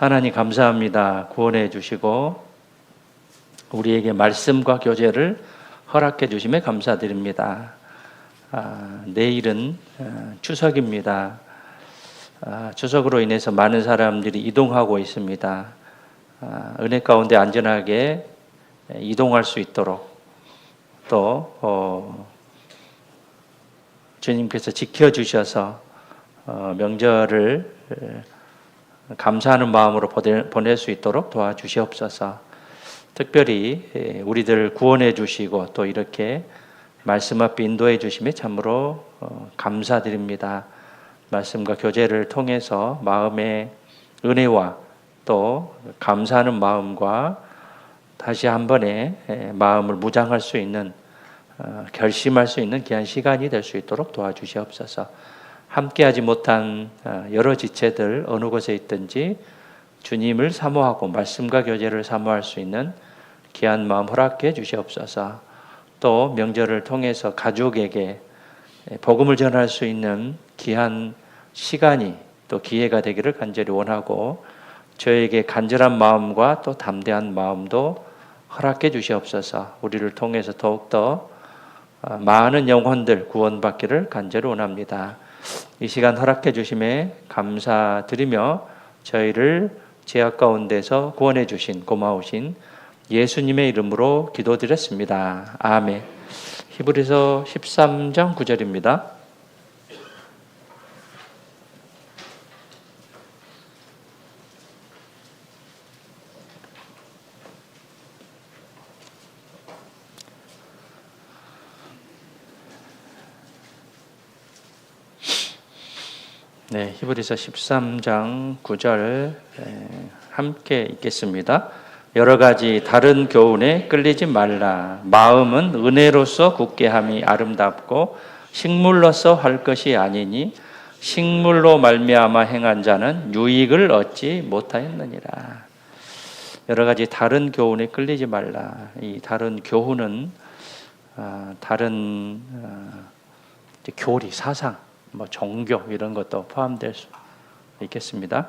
하나님 감사합니다. 구원해 주시고 우리에게 말씀과 교제를 허락해 주심에 감사드립니다. 내일은 추석입니다. 추석으로 인해서 많은 사람들이 이동하고 있습니다. 은혜 가운데 안전하게 이동할 수 있도록 또 주님께서 지켜주셔서 명절을 감사하는 마음으로 보낼 수 있도록 도와주시옵소서. 특별히 우리들 구원해 주시고 또 이렇게 말씀 앞에 인도해 주심에 참으로 감사드립니다. 말씀과 교제를 통해서 마음의 은혜와 또 감사하는 마음과 다시 한 번에 마음을 무장할 수 있는 결심할 수 있는 귀한 시간이 될 수 있도록 도와주시옵소서. 함께하지 못한 여러 지체들 어느 곳에 있든지 주님을 사모하고 말씀과 교제를 사모할 수 있는 귀한 마음 허락해 주시옵소서. 또 명절을 통해서 가족에게 복음을 전할 수 있는 귀한 시간이 또 기회가 되기를 간절히 원하고 저에게 간절한 마음과 또 담대한 마음도 허락해 주시옵소서. 우리를 통해서 더욱더 많은 영혼들 구원받기를 간절히 원합니다. 이 시간 허락해 주심에 감사드리며 저희를 죄악 가운데서 구원해 주신 고마우신 예수님의 이름으로 기도드렸습니다. 아멘. 히브리서 13장 9절입니다. 네, 히브리서 13장 9절 함께 읽겠습니다. 여러 가지 다른 교훈에 끌리지 말라. 마음은 은혜로서 굳게 함이 아름답고 식물로서 할 것이 아니니 식물로 말미암아 행한 자는 유익을 얻지 못하였느니라. 여러 가지 다른 교훈에 끌리지 말라. 이 다른 교훈은 다른 교리, 사상, 종교 이런 것도 포함될 수 있겠습니다.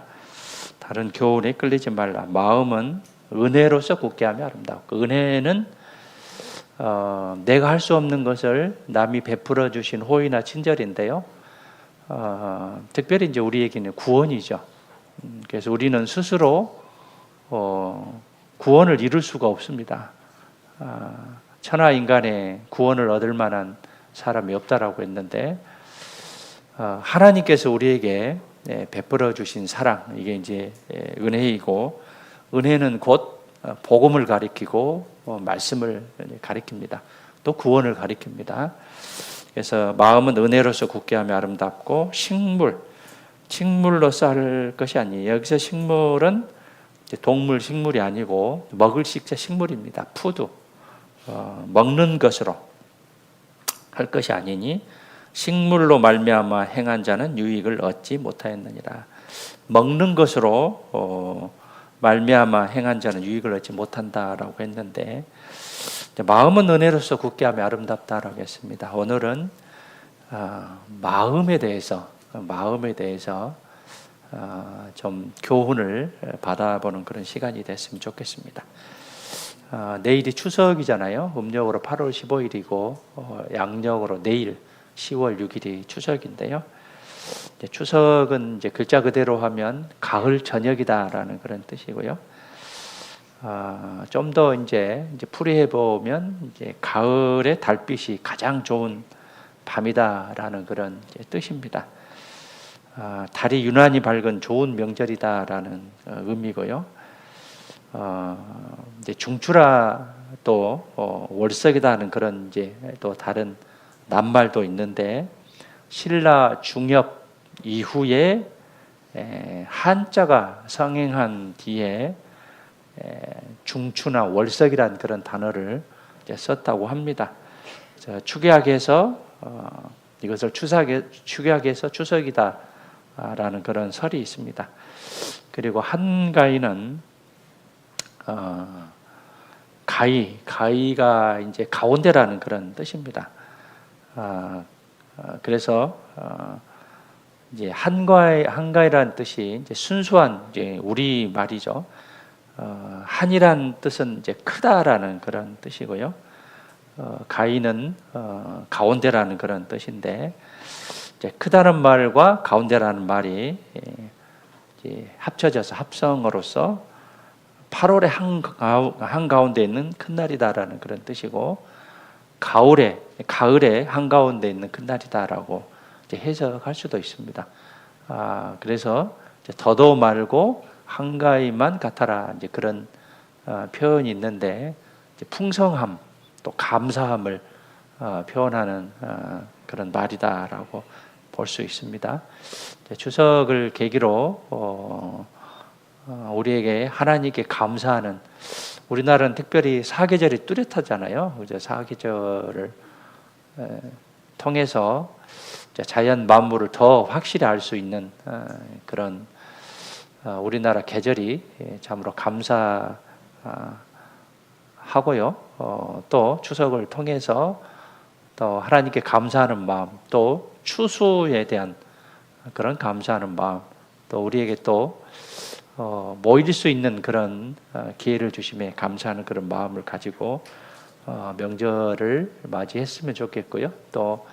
다른 교훈에 끌리지 말라. 마음은 은혜로서 굳게 하며 아름답고, 은혜는 내가 할 수 없는 것을 남이 베풀어 주신 호의나 친절인데요. 특별히 이제 우리에게는 구원이죠. 그래서 우리는 스스로 구원을 이룰 수가 없습니다. 천하 인간의 구원을 얻을 만한 사람이 없다라고 했는데, 하나님께서 우리에게 베풀어 주신 사랑, 이게 이제 은혜이고, 은혜는 곧 복음을 가리키고 말씀을 가리킵니다. 또 구원을 가리킵니다. 그래서 마음은 은혜로서 굳게 하며 아름답고 식물로서 할 것이 아니에요. 여기서 식물은 동물 식물이 아니고 먹을 식물입니다. 푸드, 먹는 것으로 할 것이 아니니 식물로 말미암아 행한 자는 유익을 얻지 못하였느니라. 먹는 것으로 말미암아 행한 자는 유익을 얻지 못한다라고 했는데, 마음은 은혜로서 굳게 하며 아름답다라고 했습니다. 오늘은 마음에 대해서 좀 교훈을 받아보는 그런 시간이 됐으면 좋겠습니다. 내일이 추석이잖아요. 음력으로 8월 15일이고 양력으로 내일 10월 6일이 추석인데요. 추석은 이제 글자 그대로 하면 가을 저녁이다라는 그런 뜻이고요. 좀 더 이제 풀이해 보면 이제 가을의 달빛이 가장 좋은 밤이다라는 그런 뜻입니다. 달이 유난히 밝은 좋은 명절이다라는 의미고요. 이제 중추라 또 월석이다는 그런 이제 또 다른 낱말도 있는데, 신라 중엽 이후에 한자가 성행한 뒤에 중추나 월석이라는 그런 단어를 썼다고 합니다. 축약해서 이것을 축약해서 추석이다라는 그런 설이 있습니다. 그리고 한가위는 가위가 이제 가운데라는 그런 뜻입니다. 그래서 이제 한가이라는 뜻이 이제 순수한 이제 우리 말이죠. 한이란 뜻은 이제 크다라는 그런 뜻이고요. 가이는 가운데라는 그런 뜻인데, 이제 크다는 말과 가운데라는 말이 이제 합쳐져서 합성어로서 8월의 한가운데 있는 큰 날이다라는 그런 뜻이고, 가을의 한가운데 있는 큰 날이다라고 이제 해석할 수도 있습니다. 그래서 더도 말고 한가위만 같아라, 이제 그런 표현이 있는데, 이제 풍성함 또 감사함을 표현하는 그런 말이다라고 볼 수 있습니다. 추석을 계기로 우리에게 하나님께 감사하는, 우리나라는 특별히 사계절이 뚜렷하잖아요. 그죠? 사계절을 통해서 자연 만물을 더 확실히 알 수 있는 그런 우리나라 계절이 참으로 감사하고요. 또 추석을 통해서 또 하나님께 감사하는 마음, 또 추수에 대한 그런 감사하는 마음, 또 우리에게 또 모일 수 있는 그런 기회를 주심에 감사하는 그런 마음을 가지고 명절을 맞이했으면 좋겠고요. 또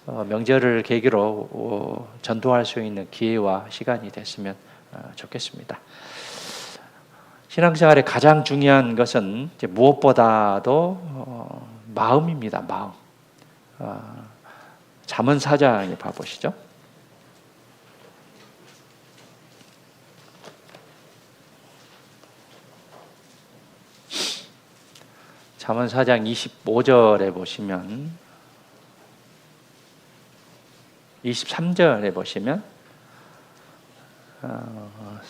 명절을 계기로 전도할 수 있는 기회와 시간이 됐으면 좋겠습니다. 신앙생활의 가장 중요한 것은 이제 무엇보다도 마음입니다. 마음. 잠언 4장에 봐보시죠. 잠언 4장 25절에 보시면, 23절에 보시면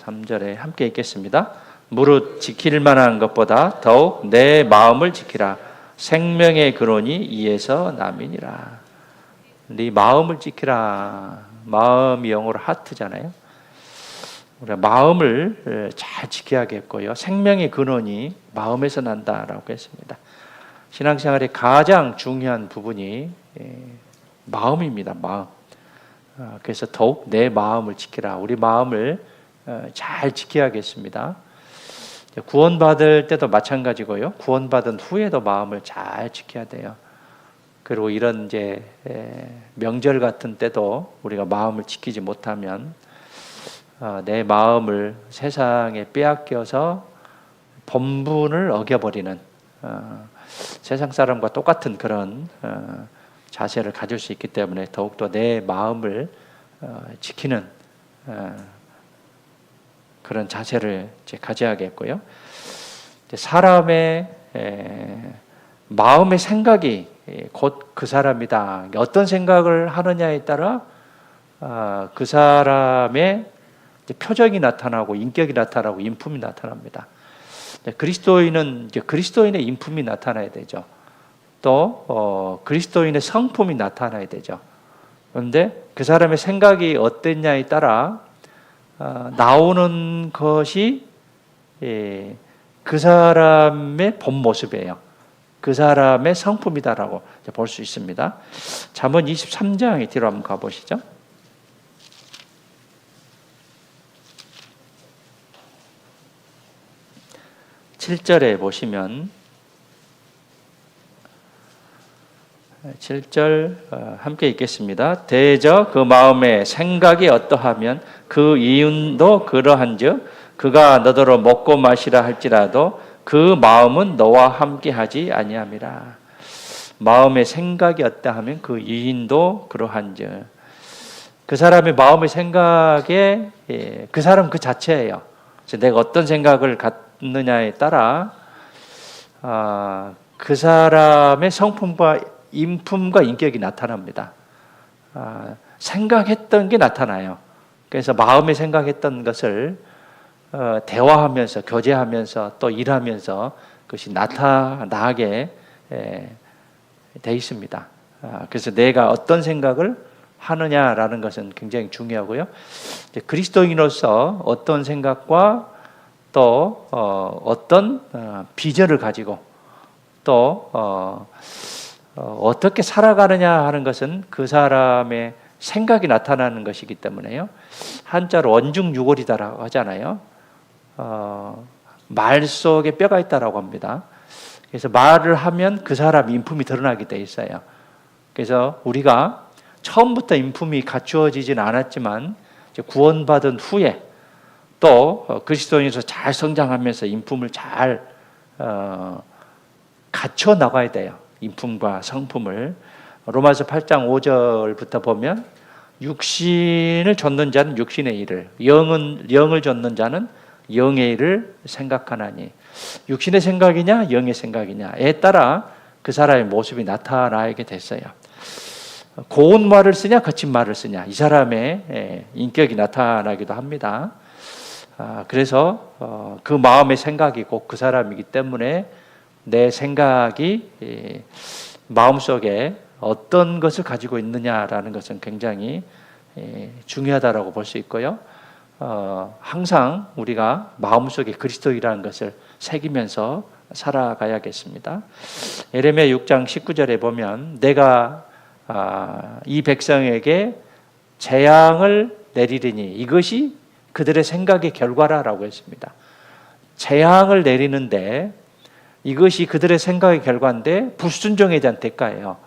3절에 함께 읽겠습니다. 무릇 지킬 만한 것보다 더욱 내 마음을 지키라. 생명의 근원이 이에서 남이니라. 네 마음을 지키라. 마음이 영어로 하트잖아요. 우리가 마음을 잘 지켜야겠고요. 생명의 근원이 마음에서 난다라고 했습니다. 신앙생활의 가장 중요한 부분이 마음입니다. 마음. 그래서 더욱 내 마음을 지키라. 우리 마음을 잘 지켜야겠습니다. 구원받을 때도 마찬가지고요. 구원받은 후에도 마음을 잘 지켜야 돼요. 그리고 이런 이제 명절 같은 때도 우리가 마음을 지키지 못하면 내 마음을 세상에 빼앗겨서 본분을 어겨버리는 세상 사람과 똑같은 그런 자세를 가질 수 있기 때문에 더욱더 내 마음을 지키는 그런 자세를 이제 가져야겠고요. 사람의 마음의 생각이 곧 그 사람이다. 어떤 생각을 하느냐에 따라 그 사람의 표정이 나타나고 인격이 나타나고 인품이 나타납니다. 그리스도인은 이제 그리스도인의 인품이 나타나야 되죠. 또 그리스도인의 성품이 나타나야 되죠. 그런데 그 사람의 생각이 어땠냐에 따라 나오는 것이 그 사람의 본 모습이에요. 그 사람의 성품이다라고 볼 수 있습니다. 잠언 23장에 뒤로 한번 가보시죠. 7절에 보시면 7절 함께 읽겠습니다. 대저 그 마음에 생각이 어떠하면 그 이윤도 그러한즉 그가 너더러 먹고 마시라 할지라도 그 마음은 너와 함께하지 아니함이라. 마음의 생각이 어떠하면 그 이인도 그러한즉, 그 사람의 마음의 생각에 그 사람 그 자체예요. 내가 어떤 생각을 갖느냐에 따라 그 사람의 성품과 인품과 인격이 나타납니다. 생각했던 게 나타나요. 그래서 마음에 생각했던 것을 대화하면서 교제하면서 또 일하면서 그것이 나타나게 돼 있습니다. 그래서 내가 어떤 생각을 하느냐라는 것은 굉장히 중요하고요. 그리스도인으로서 어떤 생각과 또 어떤 비전을 가지고 또 어떻게 살아가느냐 하는 것은 그 사람의 생각이 나타나는 것이기 때문에요. 한자로 언중유골이다라고 하잖아요. 말 속에 뼈가 있다라고 합니다. 그래서 말을 하면 그 사람 인품이 드러나게 돼 있어요. 그래서 우리가 처음부터 인품이 갖추어지진 않았지만 구원받은 후에 또 그리스도인에서 잘 성장하면서 인품을 잘 갖춰 나가야 돼요. 인품과 성품을. 로마서 8장 5절부터 보면 육신을 좇는 자는 육신의 일을, 영을 좇는 자는 영의 일을 생각하나니, 육신의 생각이냐 영의 생각이냐에 따라 그 사람의 모습이 나타나게 됐어요. 고운 말을 쓰냐 거친 말을 쓰냐, 이 사람의 인격이 나타나기도 합니다. 그래서 그 마음의 생각이 곧 그 사람이기 때문에 내 생각이 마음속에 어떤 것을 가지고 있느냐라는 것은 굉장히 중요하다고 볼 수 있고요. 항상 우리가 마음속에 그리스도이라는 것을 새기면서 살아가야겠습니다. 예레미야 6장 19절에 보면 내가 이 백성에게 재앙을 내리리니 이것이 그들의 생각의 결과라고 했습니다. 재앙을 내리는데 이것이 그들의 생각의 결과인데 불순종에 대한 대가예요.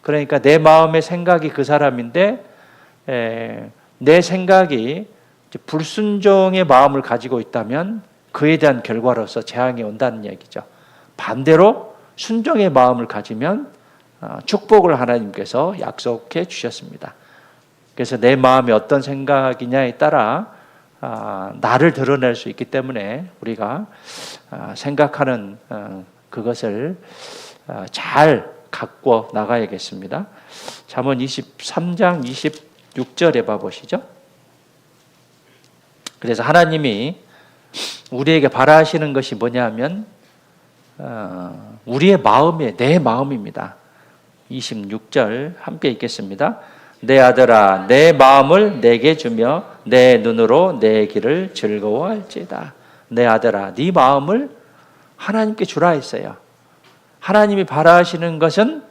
그러니까 내 마음의 생각이 그 사람인데 내 생각이 불순종의 마음을 가지고 있다면 그에 대한 결과로서 재앙이 온다는 얘기죠. 반대로 순종의 마음을 가지면 축복을 하나님께서 약속해 주셨습니다. 그래서 내 마음이 어떤 생각이냐에 따라 나를 드러낼 수 있기 때문에 우리가 생각하는 그것을 잘 갖고 나가야겠습니다. 잠언 23장 26절에 봐보시죠. 그래서 하나님이 우리에게 바라시는 것이 뭐냐면 우리의 마음이 내 마음입니다. 26절 함께 읽겠습니다. 내 아들아 내 마음을 내게 주며 내 눈으로 내 길을 즐거워할지다. 내 아들아 네 마음을 하나님께 주라 했어요. 하나님이 바라시는 것은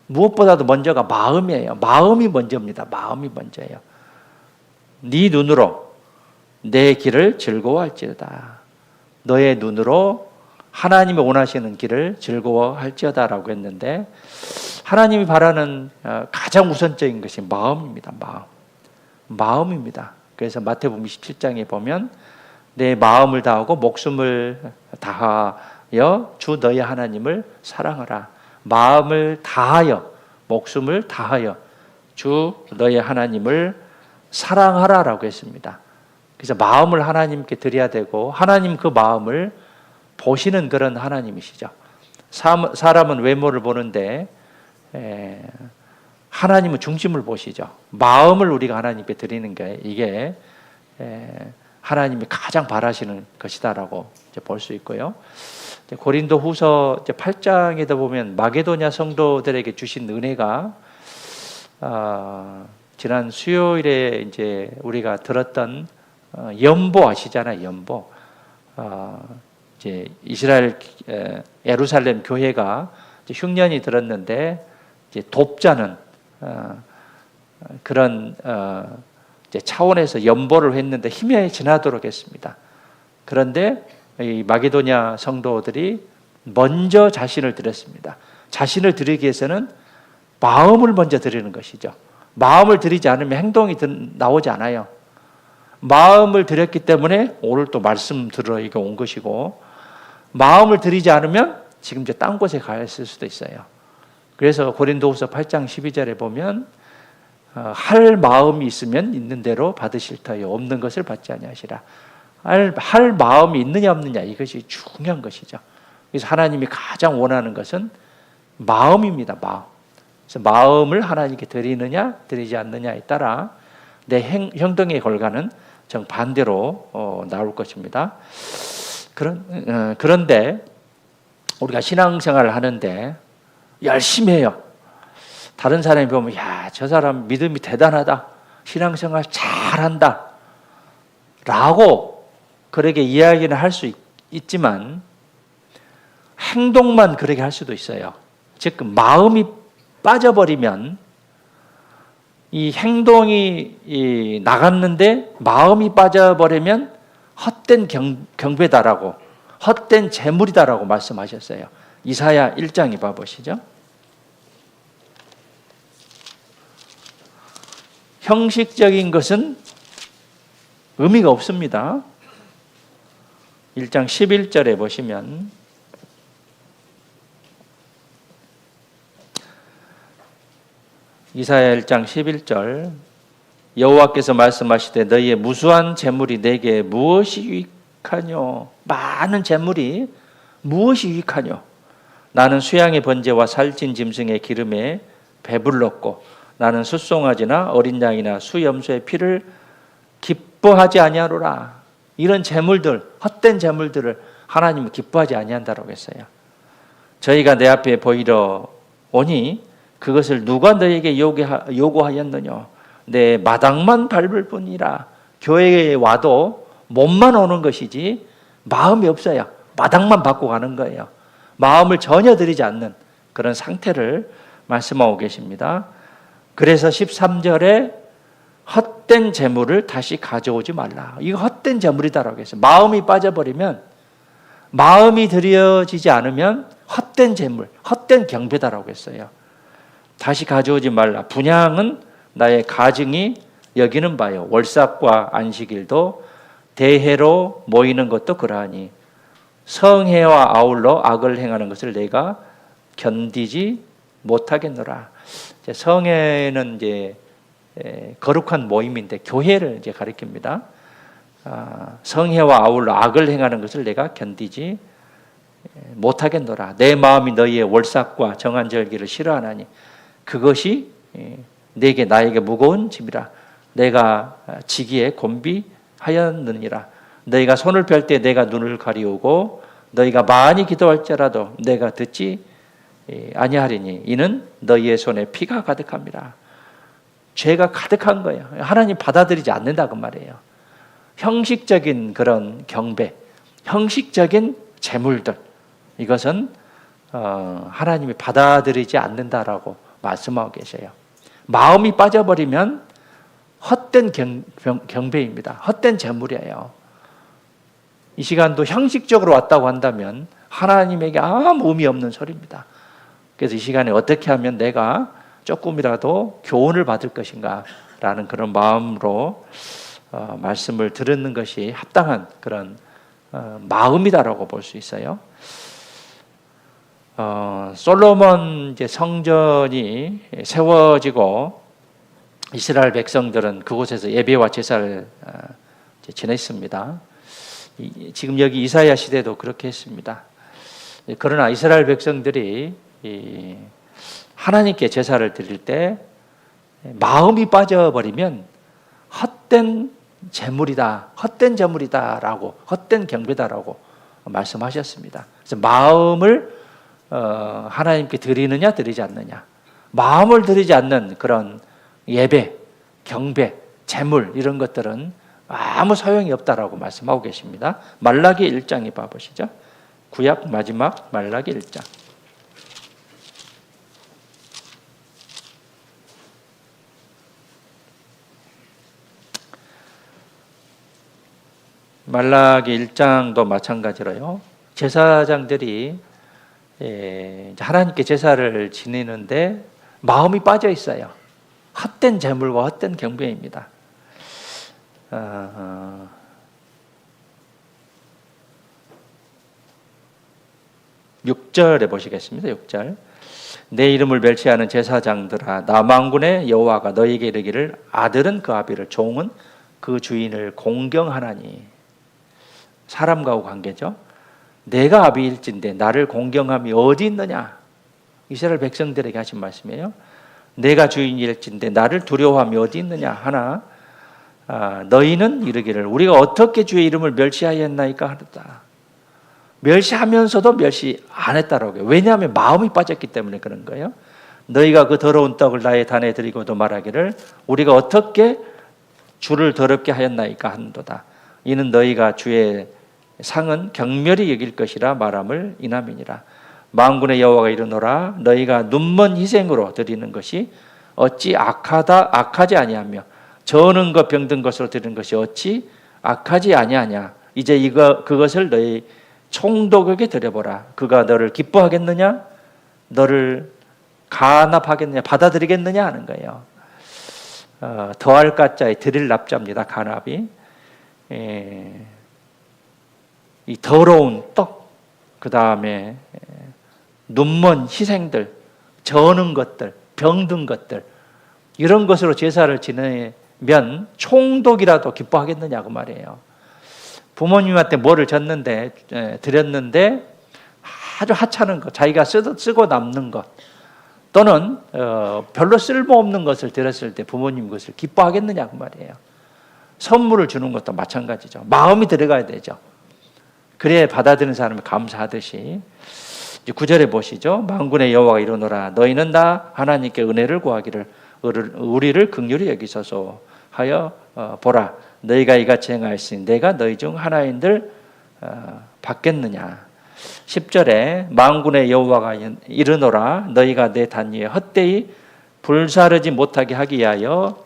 무엇보다도 먼저가 마음이에요. 마음이 먼저입니다. 마음이 먼저예요. 네 눈으로 내 길을 즐거워할지어다. 너의 눈으로 하나님이 원하시는 길을 즐거워할지어다라고 했는데 하나님이 바라는 가장 우선적인 것이 마음입니다. 마음입니다. 그래서 마태복음 27장에 보면 내 마음을 다하고 목숨을 다하여 주 너의 하나님을 사랑하라. 마음을 다하여 목숨을 다하여 주 너의 하나님을 사랑하라라고 했습니다. 그래서 마음을 하나님께 드려야 되고 하나님 그 마음을 보시는 그런 하나님이시죠. 사람은 외모를 보는데 하나님은 중심을 보시죠. 마음을 우리가 하나님께 드리는 게 이게 하나님이 가장 바라시는 것이다라고 볼 수 있고요. 고린도 후서 8장에도 보면 마게도냐 성도들에게 주신 은혜가 지난 수요일에 이제 우리가 들었던 연보 아시잖아요. 연보. 이제 이스라엘 예루살렘 교회가 흉년이 들었는데 이제 돕자는 그런 이제 차원에서 연보를 했는데 힘에 지나도록 했습니다. 그런데 이 마게도냐 성도들이 먼저 자신을 드렸습니다. 자신을 드리기 위해서는 마음을 먼저 드리는 것이죠. 마음을 드리지 않으면 행동이 나오지 않아요. 마음을 드렸기 때문에 오늘 또 말씀 들으러 이게 온 것이고 마음을 드리지 않으면 지금 이제 딴 곳에 가 있을 수도 있어요. 그래서 고린도후서 8장 12절에 보면 할 마음이 있으면 있는 대로 받으실 터요 없는 것을 받지 아니하시라. 할 마음이 있느냐 없느냐 이것이 중요한 것이죠. 그래서 하나님이 가장 원하는 것은 마음입니다. 마음. 그래서 마음을 하나님께 드리느냐 드리지 않느냐에 따라 내 행동의 결과는 정반대로 나올 것입니다. 그런데 우리가 신앙생활을 하는데 열심히 해요. 다른 사람이 보면 야, 저 사람 믿음이 대단하다. 신앙생활 잘한다. 라고 그렇게 이야기는 할 수 있지만 행동만 그렇게 할 수도 있어요. 즉 마음이 빠져버리면 이 행동이 나갔는데 마음이 빠져버리면 헛된 경배다라고, 헛된 재물이다라고 말씀하셨어요. 이사야 1장에 봐보시죠. 형식적인 것은 의미가 없습니다. 1장 11절에 보시면 이사야 1장 11절 여호와께서 말씀하시되 너희의 무수한 재물이 내게 무엇이 유익하뇨? 많은 재물이 무엇이 유익하뇨? 나는 수양의 번제와 살찐 짐승의 기름에 배불렀고 나는 숫송아지나 어린 양이나 수염소의 피를 기뻐하지 아니하노라. 이런 재물들, 헛된 재물들을 하나님은 기뻐하지 아니한다라고 했어요. 저희가 내 앞에 보이러 오니 그것을 누가 너에게 요구하였느냐? 내 마당만 밟을 뿐이라. 교회에 와도 몸만 오는 것이지 마음이 없어요. 마당만 받고 가는 거예요. 마음을 전혀 들이지 않는 그런 상태를 말씀하고 계십니다. 그래서 13절에 헛된 재물을 다시 가져오지 말라. 이거 헛된 재물이다라고 했어요. 마음이 빠져버리면, 마음이 들여지지 않으면 헛된 재물, 헛된 경배다라고 했어요. 다시 가져오지 말라. 분향은 나의 가증이 여기는 바요. 월삭과 안식일도 대회로 모이는 것도 그러하니 성회와 아울러 악을 행하는 것을 내가 견디지 못하겠노라. 성회는 이제 거룩한 모임인데 교회를 이제 가리킵니다. 성회와 아울러 악을 행하는 것을 내가 견디지 못하겠노라. 내 마음이 너희의 월삭과 정한 절기를 싫어하나니 그것이 내게 나에게 무거운 짐이라. 내가 지기에 곤비하였느니라. 너희가 손을 펼 때 내가 눈을 가리우고 너희가 많이 기도할지라도 내가 듣지 아니하리니 이는 너희의 손에 피가 가득합니다. 죄가 가득한 거예요. 하나님 받아들이지 않는다 그 말이에요. 형식적인 그런 경배, 형식적인 재물들, 이것은 하나님이 받아들이지 않는다라고 말씀하고 계셔요. 마음이 빠져버리면 헛된 경배입니다. 헛된 재물이에요. 이 시간도 형식적으로 왔다고 한다면 하나님에게 아무 의미 없는 소리입니다. 그래서 이 시간에 어떻게 하면 내가 조금이라도 교훈을 받을 것인가 라는 그런 마음으로 말씀을 들었는 것이 합당한 그런 마음이다라고 볼 수 있어요. 솔로몬 이제 성전이 세워지고 이스라엘 백성들은 그곳에서 예배와 제사를 지냈습니다. 지금 여기 이사야 시대도 그렇게 했습니다. 그러나 이스라엘 백성들이 하나님께 제사를 드릴 때 마음이 빠져버리면 헛된 재물이다, 헛된 재물이다라고, 헛된 경배다라고 말씀하셨습니다. 그래서 마음을 하나님께 드리느냐 드리지 않느냐, 마음을 드리지 않는 그런 예배, 경배, 재물 이런 것들은 아무 소용이 없다라고 말씀하고 계십니다. 말라기 1장에 봐보시죠. 구약 마지막 말라기 1장. 말라기 1장도 마찬가지로요. 제사장들이 하나님께 제사를 지내는데 마음이 빠져 있어요. 헛된 재물과 헛된 경배입니다. 6절에 보시겠습니다. 6절. 내 이름을 멸시하는 제사장들아, 나 만군의 여호와가 너희에게 이르기를 아들은 그 아비를, 종은 그 주인을 공경하나니. 사람과의 관계죠. 내가 아비일진데 나를 공경함이 어디 있느냐. 이스라엘 백성들에게 하신 말씀이에요. 내가 주인일진데 나를 두려워함이 어디 있느냐 하나 너희는 이르기를 우리가 어떻게 주의 이름을 멸시하였나이까 하였다. 멸시하면서도 멸시 안 했다라고요. 왜냐하면 마음이 빠졌기 때문에 그런 거예요. 너희가 그 더러운 떡을 나의 단에 드리고도 말하기를 우리가 어떻게 주를 더럽게 하였나이까 한도다. 이는 너희가 주의 상은 경멸히 여길 것이라 말함을 인함이니라. 만군의 여호와가 이르노라. 너희가 눈먼 희생으로 드리는 것이 어찌 악하지 아니하며 저는 것 병든 것으로 드리는 것이 어찌 악하지 아니하냐. 이제 그것을 너희 총독에게 드려보라. 그가 너를 기뻐하겠느냐, 너를 간합하겠느냐, 받아들이겠느냐 하는 거예요. 더할 가짜에 드릴 납자입니다. 간합이. 이 더러운 떡, 그 다음에 눈먼 희생들, 저는 것들, 병든 것들, 이런 것으로 제사를 지내면 총독이라도 기뻐하겠느냐고 말이에요. 부모님한테 뭐를 드렸는데 아주 하찮은 것, 자기가 쓰고 남는 것, 또는 별로 쓸모없는 것을 드렸을 때 부모님 그것을 기뻐하겠느냐고 말이에요. 선물을 주는 것도 마찬가지죠. 마음이 들어가야 되죠. 그래야 받아들이는 사람이 감사하듯이. 9절에 보시죠. 만군의 여호와가 이르노라. 너희는 다 하나님께 은혜를 구하기를 우리를 긍휼히 여기소서 하여 보라. 너희가 이같이 행하였으니 내가 너희 중 하나인들 받겠느냐. 10절에 만군의 여호와가 이르노라. 너희가 내 단위에 헛되이 불사르지 못하게 하기 위하여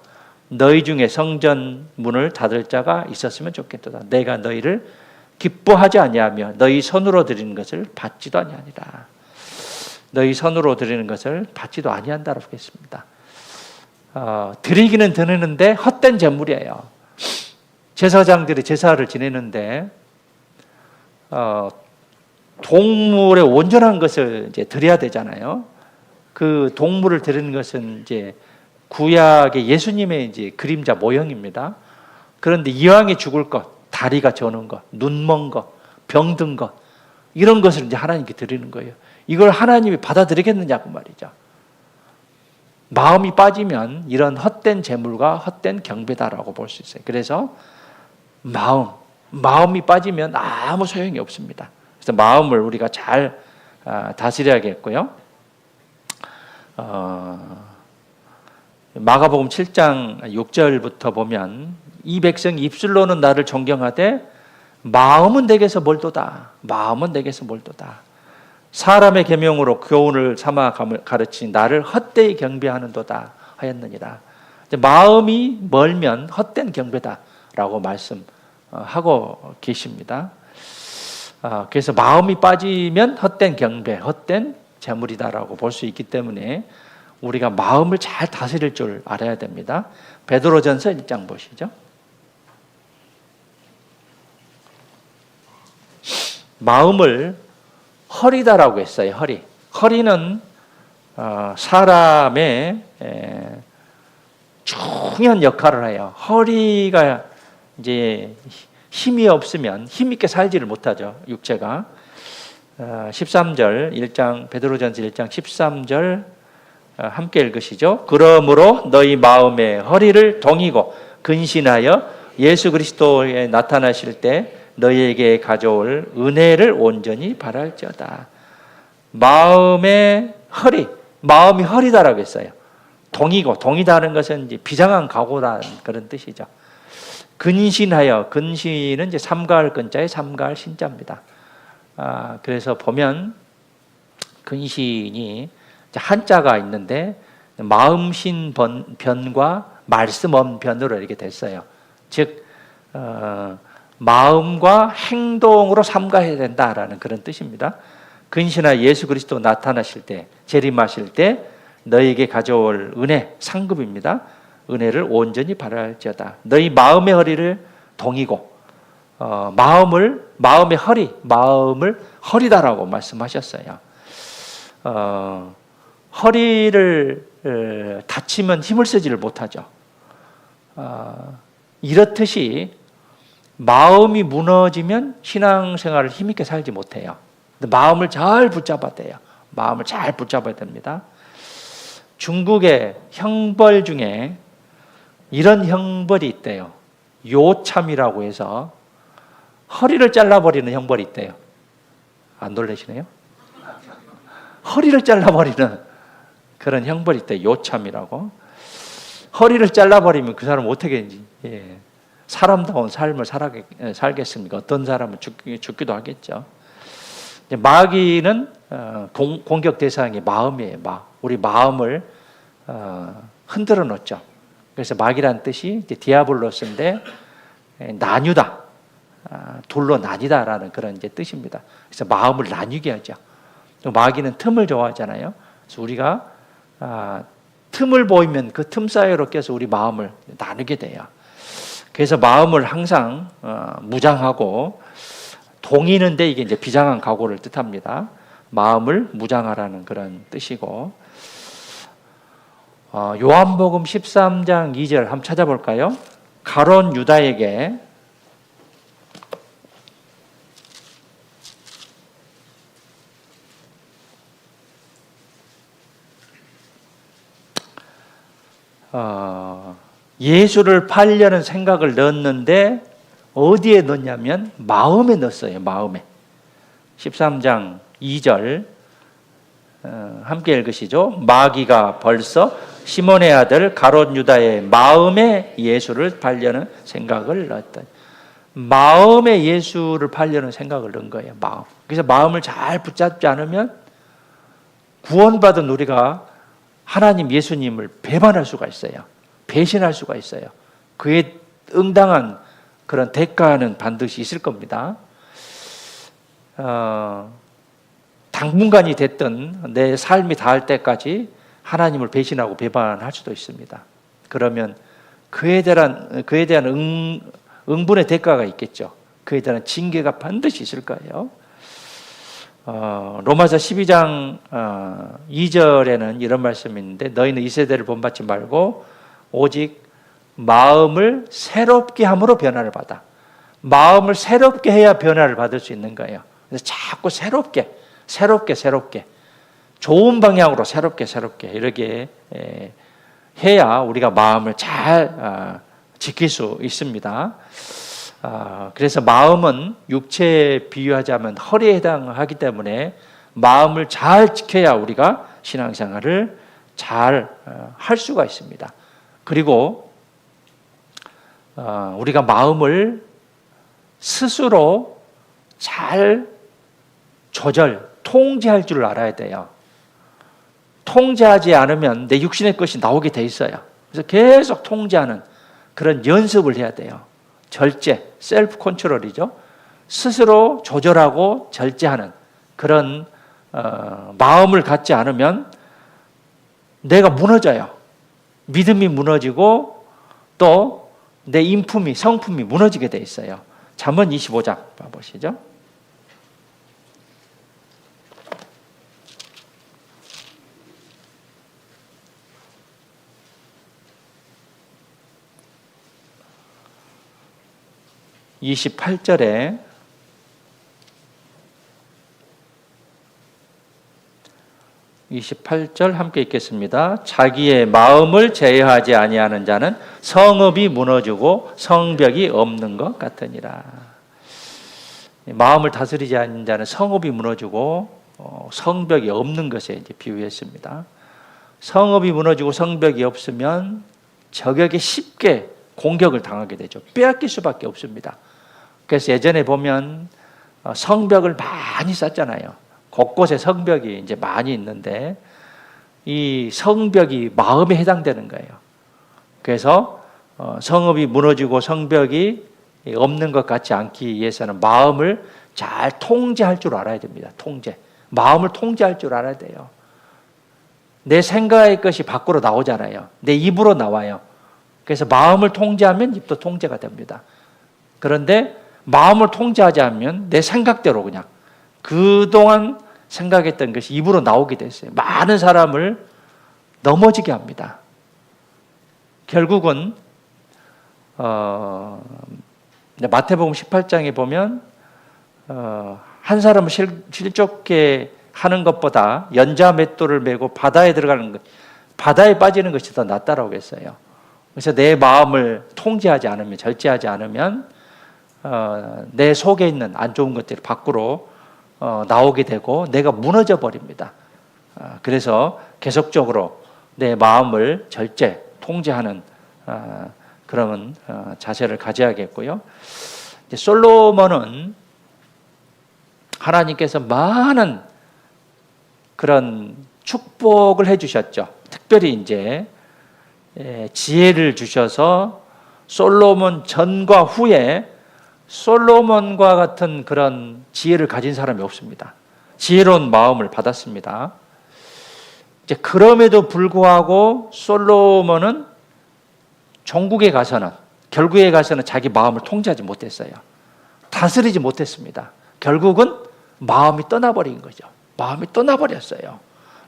너희 중에 성전 문을 닫을 자가 있었으면 좋겠도다. 내가 너희를 기뻐하지 아니하며 너희 손으로 드리는 것을 받지도 아니하니라. 너희 손으로 드리는 것을 받지도 아니한다라고 했습니다. 드리기는 드리는데 헛된 제물이에요. 제사장들이 제사를 지내는데 동물의 온전한 것을 이제 드려야 되잖아요. 그 동물을 드리는 것은 이제 구약의 예수님의 이제 그림자 모형입니다. 그런데 이왕에 죽을 것, 다리가 저는 것, 눈먼 것, 병든 것, 이런 것을 이제 하나님께 드리는 거예요. 이걸 하나님이 받아들이겠느냐고 말이죠. 마음이 빠지면 이런 헛된 제물과 헛된 경배다라고 볼 수 있어요. 그래서 마음이 빠지면 아무 소용이 없습니다. 그래서 마음을 우리가 잘 다스려야겠고요. 마가복음 7장 6절부터 보면 이 백성이 입술로는 나를 존경하되 마음은 내게서 멀도다. 마음은 내게서 멀도다. 사람의 계명으로 교훈을 삼아 가르친 나를 헛되이 경배하는도다 하였느니라. 마음이 멀면 헛된 경배다라고 말씀하고 계십니다. 그래서 마음이 빠지면 헛된 경배, 헛된 제물이다라고 볼 수 있기 때문에 우리가 마음을 잘 다스릴 줄 알아야 됩니다. 베드로전서 1장 보시죠. 마음을 허리다라고 했어요. 허리는 사람의 중요한 역할을 해요. 허리가 이제 힘이 없으면 힘 있게 살지를 못하죠. 육체가. 13절 1장 베드로전서 1장 13절 함께 읽으시죠. 그러므로 너희 마음의 허리를 동이고 근신하여 예수 그리스도에 나타나실 때 너희에게 가져올 은혜를 온전히 바랄지어다. 마음의 허리, 마음이 허리다라고 했어요. 동이다는 것은 이제 비장한 각오라는 그런 뜻이죠. 근신하여, 근신은 이제 삼가할 근자에 삼가할 신자입니다. 그래서 보면 근신이 한자가 있는데 마음신 변과 말씀언 변으로 이렇게 됐어요. 즉 마음과 행동으로 삼가해야 된다라는 그런 뜻입니다. 근신하 예수 그리스도 나타나실 때, 재림하실 때 너희에게 가져올 은혜, 상급입니다. 은혜를 온전히 바랄지어다. 너희 마음의 허리를 동이고 마음의 마음을 허리다라고 말씀하셨어요. 허리를 다치면 힘을 쓰지를 못하죠. 이렇듯이 마음이 무너지면 신앙생활을 힘있게 살지 못해요. 마음을 잘 붙잡아야 돼요. 마음을 잘 붙잡아야 됩니다. 중국의 형벌 중에 이런 형벌이 있대요. 요참이라고 해서 허리를 잘라버리는 형벌이 있대요. 안 놀라시네요? 허리를 잘라버리는 그런 형벌이 있대요. 요참이라고. 허리를 잘라버리면 그 사람은 어떻게 사람다운 삶을 살겠습니까? 어떤 사람은 죽기도 하겠죠. 마귀는 공격 대상이 마음이에요. 우리 마음을 흔들어 놓죠. 그래서 마귀란 뜻이 이제 디아블로스인데 나뉘다, 둘로 나뉘다라는 그런 이제 뜻입니다. 그래서 마음을 나뉘게 하죠. 마귀는 틈을 좋아하잖아요. 그래서 우리가 틈을 보이면 그 틈 사이로 껴서 우리 마음을 나누게 돼요. 그래서 마음을 항상 무장하고 동이는데 이게 이제 비장한 각오를 뜻합니다. 마음을 무장하라는 그런 뜻이고, 요한복음 13장 2절 한번 찾아볼까요? 가룟 유다에게 예수를 팔려는 생각을 넣었는데 어디에 넣냐면 마음에 넣었어요. 마음에. 13장 2절 함께 읽으시죠. 마귀가 벌써 시몬의 아들 가롯 유다의 마음에 예수를 팔려는 생각을 넣었다. 마음에 예수를 팔려는 생각을 넣은 거예요. 마음. 그래서 마음을 잘 붙잡지 않으면 구원받은 우리가 하나님 예수님을 배반할 수가 있어요. 배신할 수가 있어요. 그에 응당한 그런 대가는 반드시 있을 겁니다. 당분간이 됐든 내 삶이 닿을 때까지 하나님을 배신하고 배반할 수도 있습니다. 그러면 그에 대한 응분의 대가가 있겠죠. 그에 대한 징계가 반드시 있을 거예요. 로마서 12장 2절에는 이런 말씀이 있는데 너희는 이 세대를 본받지 말고 오직 마음을 새롭게 함으로 변화를 받아. 마음을 새롭게 해야 변화를 받을 수 있는 거예요. 그래서 자꾸 새롭게 좋은 방향으로 새롭게 이렇게 해야 우리가 마음을 잘 지킬 수 있습니다. 그래서 마음은 육체에 비유하자면 허리에 해당하기 때문에 마음을 잘 지켜야 우리가 신앙생활을 잘 할 수가 있습니다. 그리고 우리가 마음을 스스로 잘 통제할 줄 알아야 돼요. 통제하지 않으면 내 육신의 것이 나오게 돼 있어요. 그래서 계속 통제하는 그런 연습을 해야 돼요. 절제, 셀프 컨트롤이죠. 스스로 조절하고 절제하는 그런 마음을 갖지 않으면 내가 무너져요. 믿음이 무너지고 또 내 성품이 무너지게 돼 있어요. 잠언 25장 봐보시죠. (28절에) (28절) 함께 읽겠습니다. 자기의 마음을 제어하지 아니하는 자는 성읍이 무너지고 성벽이 없는 것 같으니라. 마음을 다스리지 않는 자는 성읍이 무너지고 성벽이 없는 것에 이제 비유했습니다. 성읍이 무너지고 성벽이 없으면 적에게 쉽게 공격을 당하게 되죠. 빼앗길 수밖에 없습니다. 그래서 예전에 보면 성벽을 많이 쌓잖아요. 곳곳에 성벽이 이제 많이 있는데 이 성벽이 마음에 해당되는 거예요. 그래서 성읍이 무너지고 성벽이 없는 것 같지 않기 위해서는 마음을 잘 통제할 줄 알아야 됩니다. 마음을 통제할 줄 알아야 돼요. 내 생각의 것이 밖으로 나오잖아요. 내 입으로 나와요. 그래서 마음을 통제하면 입도 통제가 됩니다. 그런데 마음을 통제하지 않으면 내 생각대로 그냥 그동안 생각했던 것이 입으로 나오게 됐어요. 많은 사람을 넘어지게 합니다. 결국은 마태복음 18장에 보면 한 사람을 실족게 하는 것보다 연자 맷돌을 메고 바다에 들어가는 것, 바다에 빠지는 것이 더 낫다라고 했어요. 그래서 내 마음을 통제하지 않으면, 절제하지 않으면 내 속에 있는 안 좋은 것들이 밖으로 나오게 되고 내가 무너져 버립니다. 그래서 계속적으로 내 마음을 통제하는 그런 자세를 가져야겠고요. 솔로몬은 하나님께서 많은 그런 축복을 해주셨죠. 특별히 이제 지혜를 주셔서 솔로몬 전과 후에 솔로몬과 같은 그런 지혜를 가진 사람이 없습니다. 지혜로운 마음을 받았습니다. 이제 그럼에도 불구하고 솔로몬은 종국에 가서는 결국에 가서는 자기 마음을 통제하지 못했어요. 다스리지 못했습니다. 결국은 마음이 떠나버린 거죠. 마음이 떠나버렸어요.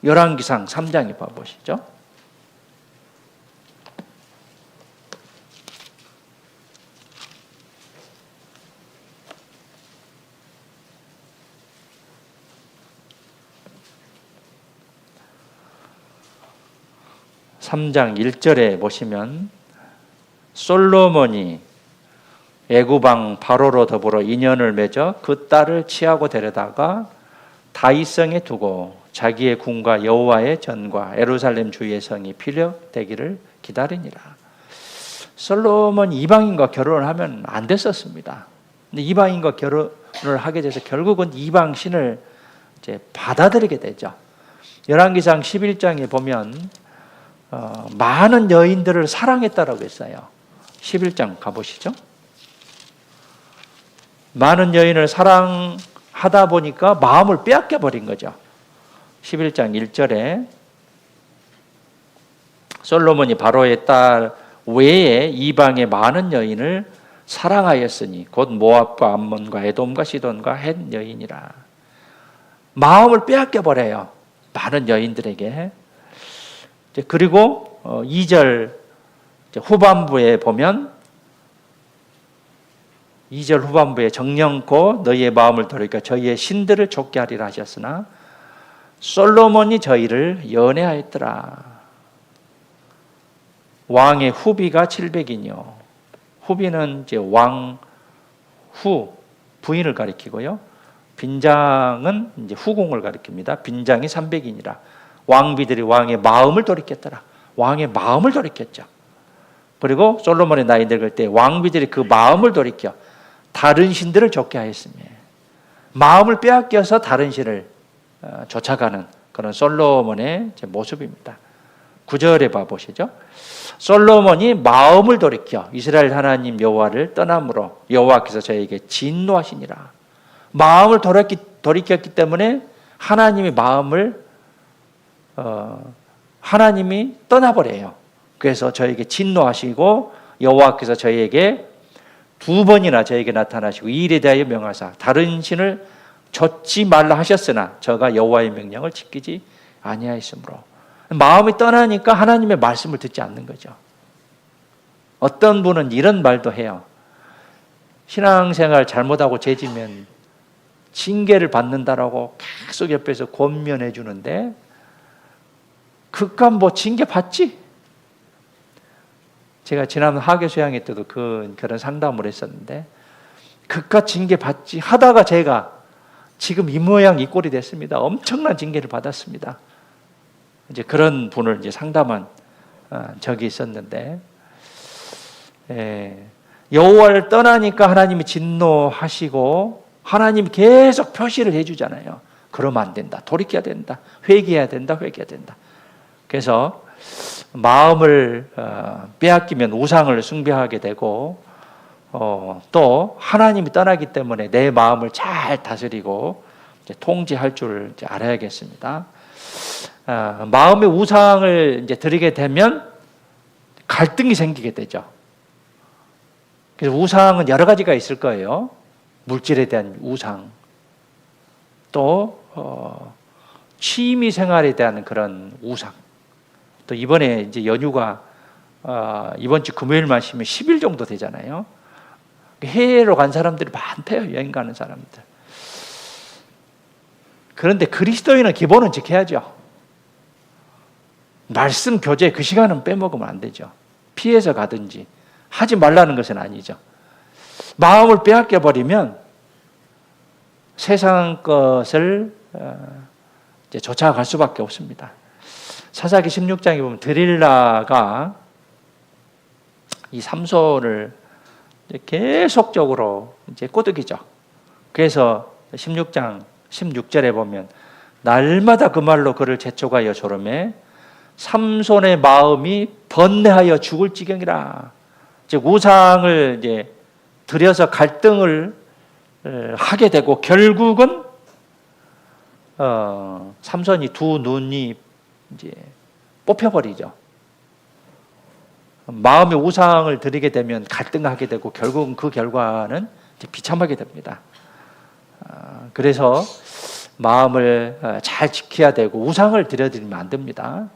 열왕기상 3장에 봐보시죠. 삼 장 1절에 보시면 솔로몬이 애굽왕 바로로 더불어 인연을 맺어 그 딸을 취하고 데려다가 다윗성에 두고 자기의 궁과 여호와의 전과 예루살렘 주의 성이 피력되기를 기다리니라. 솔로몬 이방인과 결혼을 하면 안 됐었습니다. 근데 이방인과 결혼을 하게 돼서 결국은 이방 신을 이제 받아들이게 되죠. 열왕기상 11장에 보면 많은 여인들을 사랑했다라고 했어요. 11장 가보시죠. 많은 여인을 사랑하다 보니까 마음을 빼앗겨 버린 거죠. 11장 1절에 솔로몬이 바로의 딸 외에 이방의 많은 여인을 사랑하였으니 곧 모압과 암몬과 에돔과 시돈과 헷 여인이라. 마음을 빼앗겨 버려요. 많은 여인들에게. 그리고 2절 후반부에 보면 2절 후반부에 정령코 너희의 마음을 돌이켜 저희의 신들을 좇게 하리라 하셨으나 솔로몬이 저희를 연애하였더라. 왕의 후비가 700이뇨. 후비는 이제 왕 후 부인을 가리키고요. 빈장은 이제 후궁을 가리킵니다. 빈장이 300이니라. 왕비들이 왕의 마음을 돌이켰더라. 왕의 마음을 돌이켰죠. 그리고 솔로몬의 나이 늙을 때 왕비들이 그 마음을 돌이켜 다른 신들을 좇게 하였으며 마음을 빼앗겨서 다른 신을 쫓아가는 그런 솔로몬의 모습입니다. 9절에 봐보시죠. 솔로몬이 마음을 돌이켜 이스라엘 하나님 여호와를 떠남으로 여호와께서 저에게 진노하시니라. 마음을 돌이켰기 때문에 하나님의 마음을 하나님이 떠나버려요. 그래서 저에게 진노하시고 여호와께서 저에게 2번이나 저에게 나타나시고 이 일에 대하여 명하사 다른 신을 좇지 말라 하셨으나 저가 여호와의 명령을 지키지 아니하였으므로 마음이 떠나니까 하나님의 말씀을 듣지 않는 거죠. 어떤 분은 이런 말도 해요. 신앙생활 잘못하고 죄지면 징계를 받는다라고 계속 옆에서 권면해 주는데 그깟 뭐 징계 받지? 제가 지난 하교 수양회 때도 그런 상담을 했었는데 그깟 징계 받지 하다가 제가 지금 이 모양 이 꼴이 됐습니다. 엄청난 징계를 받았습니다. 이제 그런 분을 이제 상담한 적이 있었는데 여호와를 떠나니까 하나님이 진노하시고 하나님이 계속 표시를 해주잖아요. 그러면 안 된다. 돌이켜야 된다. 회개해야 된다. 회개해야 된다. 그래서 마음을 빼앗기면 우상을 숭배하게 되고 또 하나님이 떠나기 때문에 내 마음을 잘 다스리고 이제 통제할 줄 이제 알아야겠습니다. 마음의 우상을 이제 드리게 되면 갈등이 생기게 되죠. 그래서 우상은 여러 가지가 있을 거예요. 물질에 대한 우상, 또 취미 생활에 대한 그런 우상. 또 이번에 이제 연휴가 이번 주 금요일만 쉬면 10일 정도 되잖아요. 해외로 간 사람들이 많대요. 여행 가는 사람들. 그런데 그리스도인은 기본은 지켜야죠. 말씀 교제 그 시간은 빼먹으면 안 되죠. 피해서 가든지 하지 말라는 것은 아니죠. 마음을 빼앗겨 버리면 세상 것을 이제 쫓아갈 수밖에 없습니다. 사사기 16장에 보면 드릴라가 이 삼손을 계속적으로 이제 꼬드기죠. 그래서 16장 16절에 보면 날마다 그 말로 그를 재촉하여 조르매 삼손의 마음이 번뇌하여 죽을 지경이라. 즉 우상을 이제 들여서 갈등을 하게 되고 결국은 삼손이 두 눈이 이제 뽑혀버리죠. 마음의 우상을 드리게 되면 갈등하게 되고 결국은 그 결과는 이제 비참하게 됩니다. 그래서 마음을 잘 지켜야 되고 우상을 드려드리면 안 됩니다.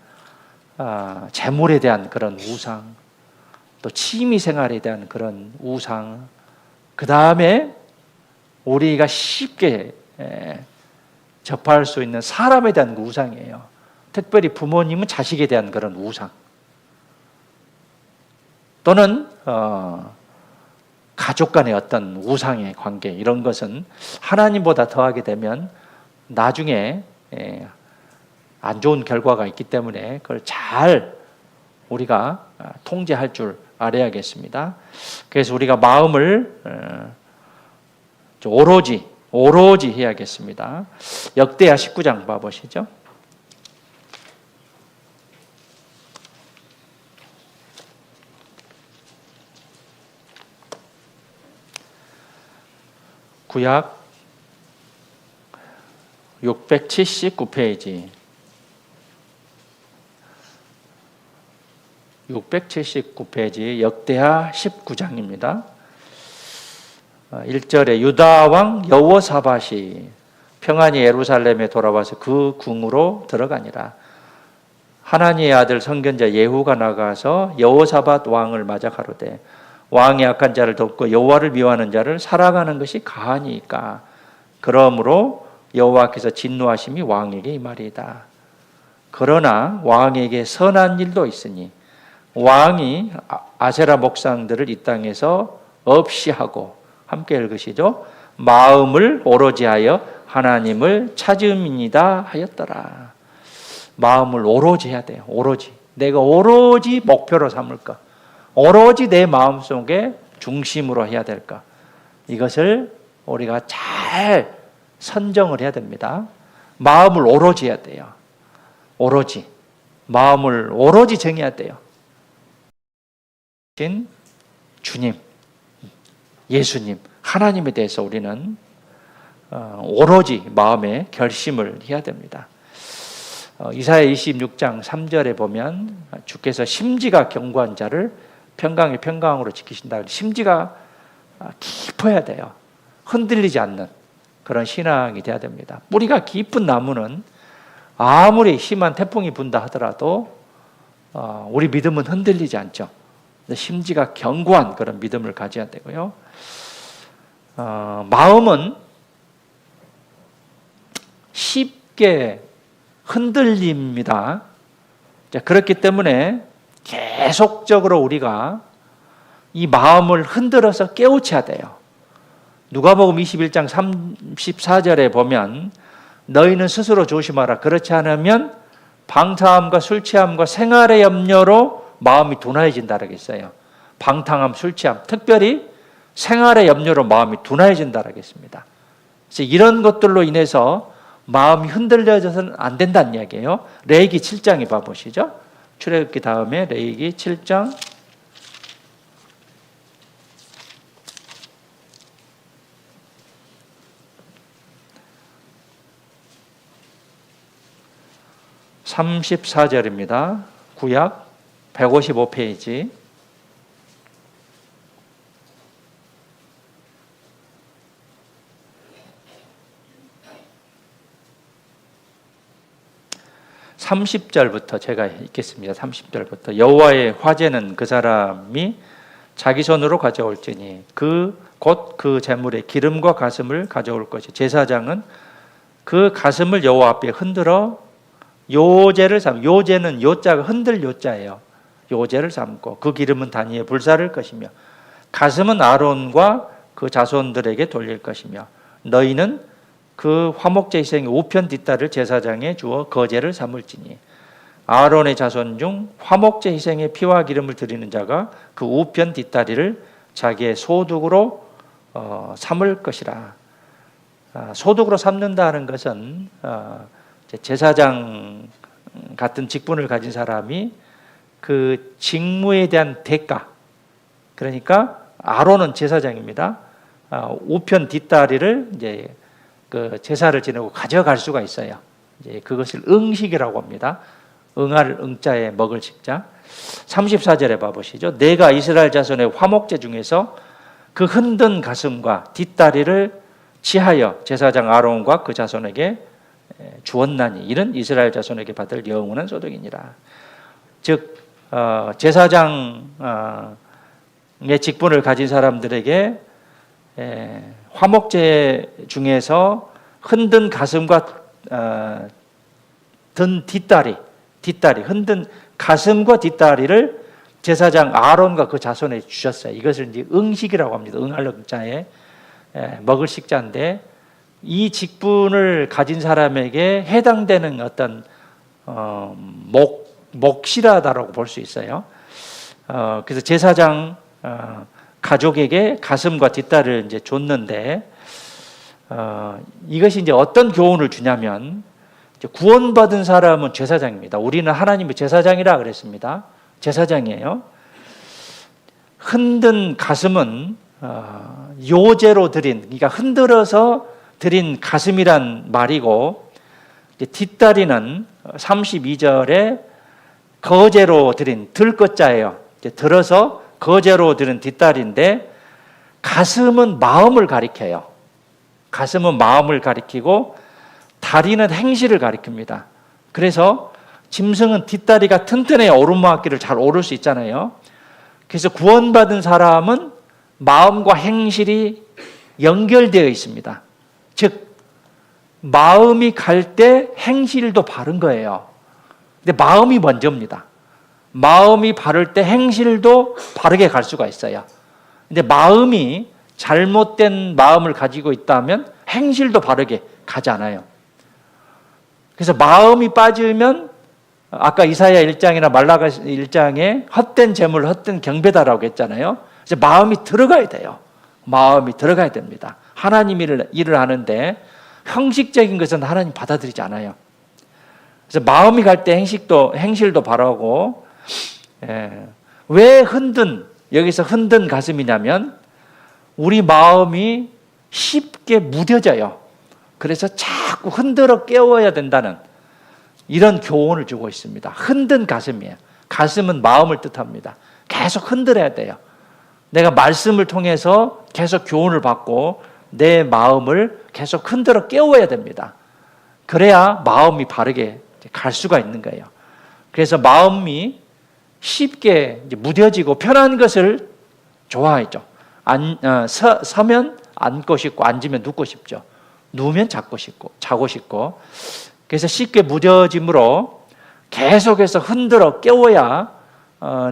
재물에 대한 그런 우상, 또 취미 생활에 대한 그런 우상, 그 다음에 우리가 쉽게 접할 수 있는 사람에 대한 그 우상이에요. 특별히 부모님은 자식에 대한 그런 우상, 또는 가족 간의 어떤 우상의 관계, 이런 것은 하나님보다 더하게 되면 나중에 안 좋은 결과가 있기 때문에 그걸 잘 우리가 통제할 줄 알아야겠습니다. 그래서 우리가 마음을 오로지 해야겠습니다. 역대하 19장 봐보시죠. 구약 679페이지 679페이지 역대하 19장입니다. 1절에 유다 왕 여호사밧이 평안히 예루살렘에 돌아와서 그 궁으로 들어가니라. 하나니의 아들 선견자 예후가 나가서 여호사밧 왕을 맞아 가로되 왕이 악한 자를 돕고 여호와를 미워하는 자를 살아가는 것이 가하니까 그러므로 여호와께서 진노하심이 왕에게 임하리이다. 그러나 왕에게 선한 일도 있으니 왕이 아세라 목상들을 이 땅에서 없이 하고, 함께 읽으시죠. 마음을 오로지 하여 하나님을 찾음이니이다 하였더라. 마음을 오로지 해야 돼요. 오로지. 내가 오로지 목표로 삼을까? 오로지 내 마음속에 중심으로 해야 될까? 이것을 우리가 잘 선정을 해야 됩니다. 마음을 오로지 해야 돼요. 오로지. 마음을 오로지 정해야 돼요. 주님, 예수님, 하나님에 대해서 우리는 오로지 마음의 결심을 해야 됩니다. 이사야 26장 3절에 보면 주께서 심지가 견고한 자를 평강의 평강으로 지키신다. 심지가 깊어야 돼요. 흔들리지 않는 그런 신앙이 돼야 됩니다. 뿌리가 깊은 나무는 아무리 심한 태풍이 분다 하더라도 우리 믿음은 흔들리지 않죠. 심지가 견고한 그런 믿음을 가져야 되고요. 마음은 쉽게 흔들립니다. 그렇기 때문에 계속적으로 우리가 이 마음을 흔들어서 깨우쳐야 돼요. 누가복음 21장 34절에 보면 너희는 스스로 조심하라. 그렇지 않으면 방탕함과 술 취함과 생활의 염려로 마음이 둔하여진다 그랬어요. 방탕함, 술 취함, 특별히 생활의 염려로 마음이 둔하여진다 그랬습니다. 그래서 이런 것들로 인해서 마음이 흔들려져서는 안 된다는 이야기예요. 레위기 7장에 봐보시죠. 출애굽기 다음에 레위기 7장 34절입니다. 구약 155페이지. (30절부터) 제가 읽겠습니다. 30절부터 여호와의 화제는 그 사람이 자기 손으로 가져올지니 곧 그 제물의 기름과 가슴을 가져올 것이 제사장은 그 가슴을 여호와 앞에 흔들어 요제를 삼, 요제는 요자가 흔들 요자예요. 요제를 삼고 그 기름은 단위에 불사를 것이며 가슴은 아론과 그 자손들에게 돌릴 것이며 너희는 그 화목제 희생의 우편 뒷다리를 제사장에 주어 거제를 삼을지니 아론의 자손 중 화목제 희생의 피와 기름을 드리는 자가 그 우편 뒷다리를 자기의 소득으로 삼을 것이라. 소득으로 삼는다는 것은 제사장 같은 직분을 가진 사람이 그 직무에 대한 대가, 그러니까 아론은 제사장입니다. 우편 뒷다리를 이제 그 제사를 지내고 가져갈 수가 있어요. 이제 그것을 응식이라고 합니다. 응할 응자에 먹을 식자. 34절에 봐보시죠. 내가 이스라엘 자손의 화목제 중에서 그 흔든 가슴과 뒷다리를 취하여 제사장 아론과 그 자손에게 주었나니 이는 이스라엘 자손에게 받을 영원한 소득이니라. 즉 제사장의 직분을 가진 사람들에게 화목제 중에서 흔든 가슴과 든 뒷다리, 흔든 가슴과 뒷다리를 제사장 아론과 그 자손에 주셨어요. 이것을 이제 응식이라고 합니다. 응할 응자에 먹을 식자인데, 이 직분을 가진 사람에게 해당되는 어떤 몫이라다라고 볼 수 있어요. 그래서 제사장 가족에게 가슴과 뒷다리를 이제 줬는데, 이것이 이제 어떤 교훈을 주냐면, 구원받은 사람은 제사장입니다. 우리는 하나님의 제사장이라 그랬습니다. 제사장이에요. 흔든 가슴은 요제로 드린, 그러니까 흔들어서 드린 가슴이란 말이고, 뒷다리는 32절에 거제로 드린 들것자예요. 들어서 거제로 드린 뒷다리인데, 가슴은 마음을 가리켜요. 가슴은 마음을 가리키고 다리는 행실을 가리킵니다. 그래서 짐승은 뒷다리가 튼튼해야 오르막길을 잘 오를 수 있잖아요. 그래서 구원받은 사람은 마음과 행실이 연결되어 있습니다. 즉 마음이 갈 때 행실도 바른 거예요. 근데 마음이 먼저입니다. 마음이 바를 때 행실도 바르게 갈 수가 있어요. 근데 마음이 잘못된 마음을 가지고 있다면 행실도 바르게 가지 않아요. 그래서 마음이 빠지면 아까 이사야 1장이나 말라가 1장에 헛된 재물, 헛된 경배다라고 했잖아요. 이제 마음이 들어가야 돼요. 마음이 들어가야 됩니다. 하나님 일을 하는데 형식적인 것은 하나님 받아들이지 않아요. 그래서 마음이 갈 때 행실도 바라고, 왜 여기서 흔든 가슴이냐면 우리 마음이 쉽게 무뎌져요. 그래서 자꾸 흔들어 깨워야 된다는 이런 교훈을 주고 있습니다. 흔든 가슴이에요. 가슴은 마음을 뜻합니다. 계속 흔들어야 돼요. 내가 말씀을 통해서 계속 교훈을 받고 내 마음을 계속 흔들어 깨워야 됩니다. 그래야 마음이 바르게 갈 수가 있는 거예요. 그래서 마음이 쉽게 무뎌지고 편한 것을 좋아하죠. 서면 앉고 싶고 앉으면 눕고 싶죠. 누우면 자고 싶고. 그래서 쉽게 무뎌짐으로 계속해서 흔들어 깨워야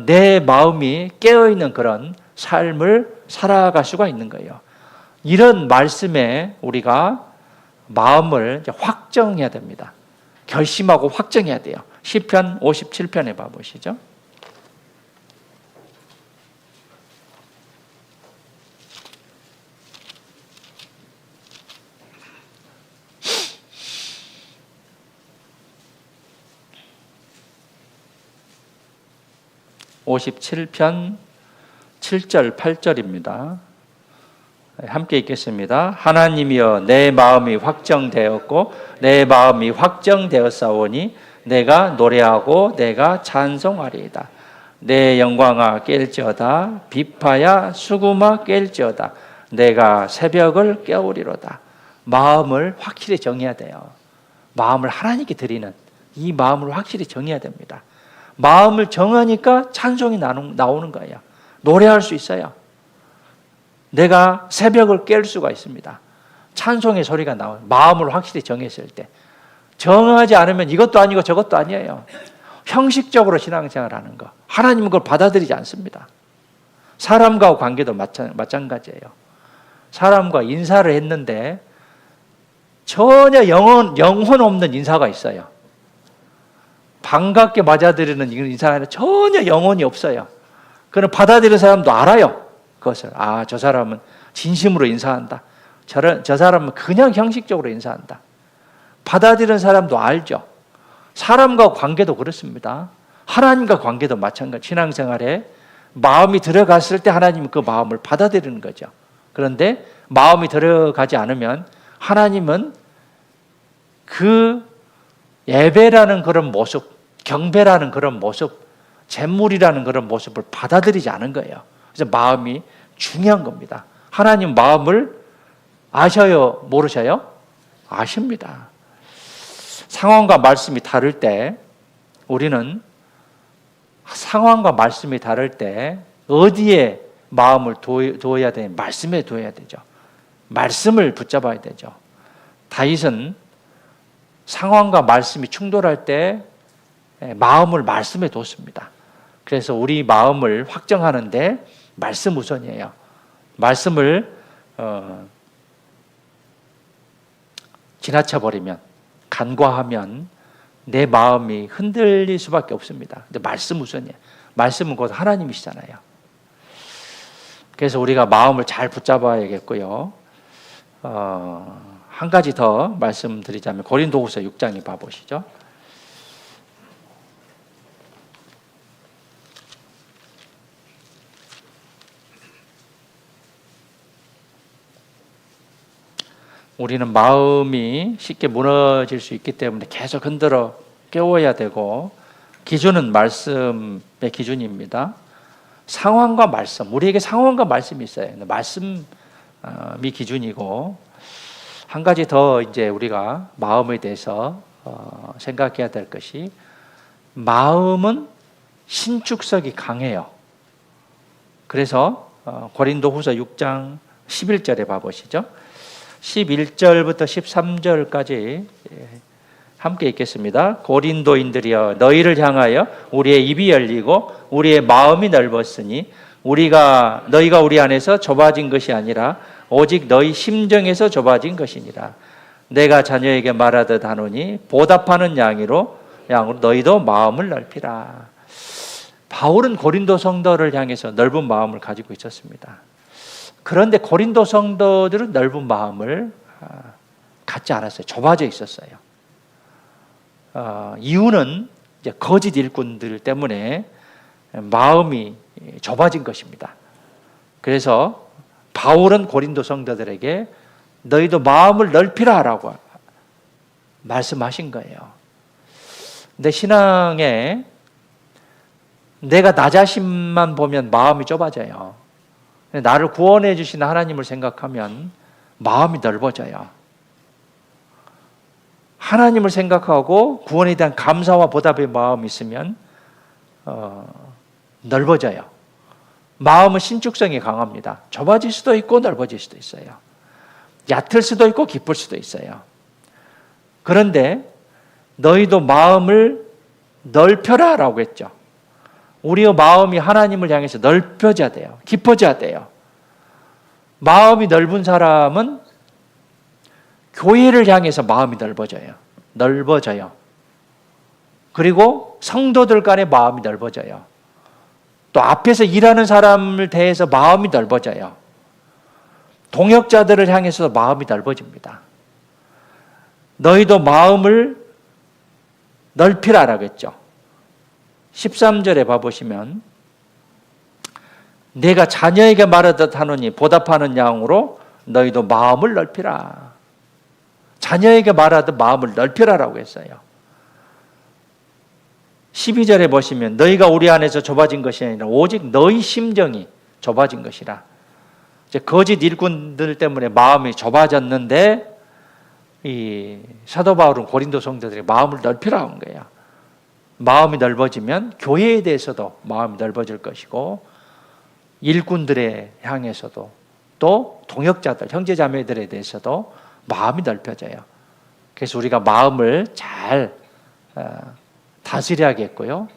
내 마음이 깨어있는 그런 삶을 살아갈 수가 있는 거예요. 이런 말씀에 우리가 마음을 확정해야 됩니다. 결심하고 확정해야 돼요. 시편 57편에 봐보시죠. (57편) 7절 8절입니다. 함께 읽겠습니다. 하나님이여 내 마음이 확정되었고 내 마음이 확정되었사오니 내가 노래하고 내가 찬송하리이다. 내 영광아 깰지어다. 비파야 수구마 깰지어다. 내가 새벽을 깨우리로다. 마음을 확실히 정해야 돼요. 마음을 하나님께 드리는 이 마음을 확실히 정해야 됩니다. 마음을 정하니까 찬송이 나오는 거예요. 노래할 수 있어요. 내가 새벽을 깰 수가 있습니다. 찬송의 소리가 나와요. 마음을 확실히 정했을 때. 정하지 않으면 이것도 아니고 저것도 아니에요. 형식적으로 신앙생활을 하는 거. 하나님은 그걸 받아들이지 않습니다. 사람과 관계도 마찬가지예요. 사람과 인사를 했는데 전혀 영혼 없는 인사가 있어요. 반갑게 맞아들이는 인사는 전혀 영혼이 없어요. 그는 받아들이는 사람도 알아요. 그것을. 저 사람은 진심으로 인사한다. 저 사람은 그냥 형식적으로 인사한다. 받아들이는 사람도 알죠. 사람과 관계도 그렇습니다. 하나님과 관계도 마찬가지. 신앙생활에 마음이 들어갔을 때 하나님은 그 마음을 받아들이는 거죠. 그런데 마음이 들어가지 않으면 하나님은 그 예배라는 그런 모습, 경배라는 그런 모습, 제물이라는 그런 모습을 받아들이지 않은 거예요. 그래서 마음이 중요한 겁니다. 하나님 마음을 아셔요? 모르셔요? 아십니다. 상황과 말씀이 다를 때 우리는 상황과 말씀이 다를 때 어디에 마음을 두어야 되냐? 말씀에 두어야 되죠. 말씀을 붙잡아야 되죠. 다윗은 상황과 말씀이 충돌할 때 마음을 말씀에 뒀습니다. 그래서 우리 마음을 확정하는데 말씀 우선이에요. 말씀을 지나쳐버리면, 간과하면 내 마음이 흔들릴 수밖에 없습니다. 근데 말씀 우선이에요. 말씀은 곧 하나님이시잖아요. 그래서 우리가 마음을 잘 붙잡아야겠고요. 한 가지 더 말씀드리자면 고린도후서 6장에 봐보시죠. 우리는 마음이 쉽게 무너질 수 있기 때문에 계속 흔들어 깨워야 되고, 기준은 말씀의 기준입니다. 상황과 말씀, 우리에게 상황과 말씀이 있어요. 말씀이 기준이고, 한 가지 더 이제 우리가 마음에 대해서 생각해야 될 것이, 마음은 신축성이 강해요. 그래서 고린도후서 6장 11절에 봐보시죠. 11절부터 13절까지 함께 읽겠습니다. 고린도인들이여, 너희를 향하여 우리의 입이 열리고 우리의 마음이 넓었으니 너희가 우리 안에서 좁아진 것이 아니라 오직 너희 심정에서 좁아진 것이니라. 내가 자녀에게 말하듯 하노니 보답하는 양으로 너희도 마음을 넓히라. 바울은 고린도 성도를 향해서 넓은 마음을 가지고 있었습니다. 그런데 고린도 성도들은 넓은 마음을 갖지 않았어요. 좁아져 있었어요. 이유는 이제 거짓 일꾼들 때문에 마음이 좁아진 것입니다. 그래서 바울은 고린도 성도들에게 너희도 마음을 넓히라라고 말씀하신 거예요. 근데 신앙에 내가 나 자신만 보면 마음이 좁아져요. 나를 구원해 주시는 하나님을 생각하면 마음이 넓어져요. 하나님을 생각하고 구원에 대한 감사와 보답의 마음이 있으면 넓어져요. 마음은 신축성이 강합니다. 좁아질 수도 있고 넓어질 수도 있어요. 얕을 수도 있고 깊을 수도 있어요. 그런데 너희도 마음을 넓혀라라고 했죠. 우리의 마음이 하나님을 향해서 넓혀져야 돼요. 깊어져야 돼요. 마음이 넓은 사람은 교회를 향해서 마음이 넓어져요. 그리고 성도들 간의 마음이 넓어져요. 또 앞에서 일하는 사람을 대해서 마음이 넓어져요. 동역자들을 향해서 마음이 넓어집니다. 너희도 마음을 넓히라라고 했죠. 13절에 봐보시면 내가 자녀에게 말하듯 하노니 보답하는 양으로 너희도 마음을 넓히라. 자녀에게 말하듯 마음을 넓히라라고 했어요. 12절에 보시면 너희가 우리 안에서 좁아진 것이 아니라 오직 너희 심정이 좁아진 것이라. 이제 거짓 일꾼들 때문에 마음이 좁아졌는데 이 사도 바울은 고린도 성도들에게 마음을 넓히라고 한 거예요. 마음이 넓어지면 교회에 대해서도 마음이 넓어질 것이고 일꾼들에 향해서도 또 동역자들, 형제자매들에 대해서도 마음이 넓혀져요. 그래서 우리가 마음을 잘 다스려야겠고요.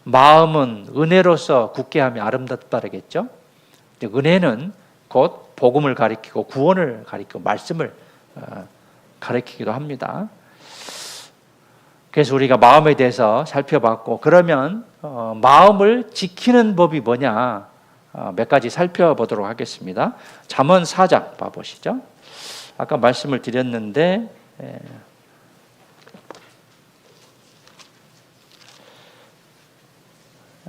마음은 은혜로서 굳게 하며 아름답다라겠죠. 은혜는 곧 복음을 가리키고 구원을 가리키고 말씀을 가리키기도 합니다. 그래서 우리가 마음에 대해서 살펴봤고, 그러면 마음을 지키는 법이 뭐냐 몇 가지 살펴보도록 하겠습니다. 잠언 4장 봐보시죠. 아까 말씀을 드렸는데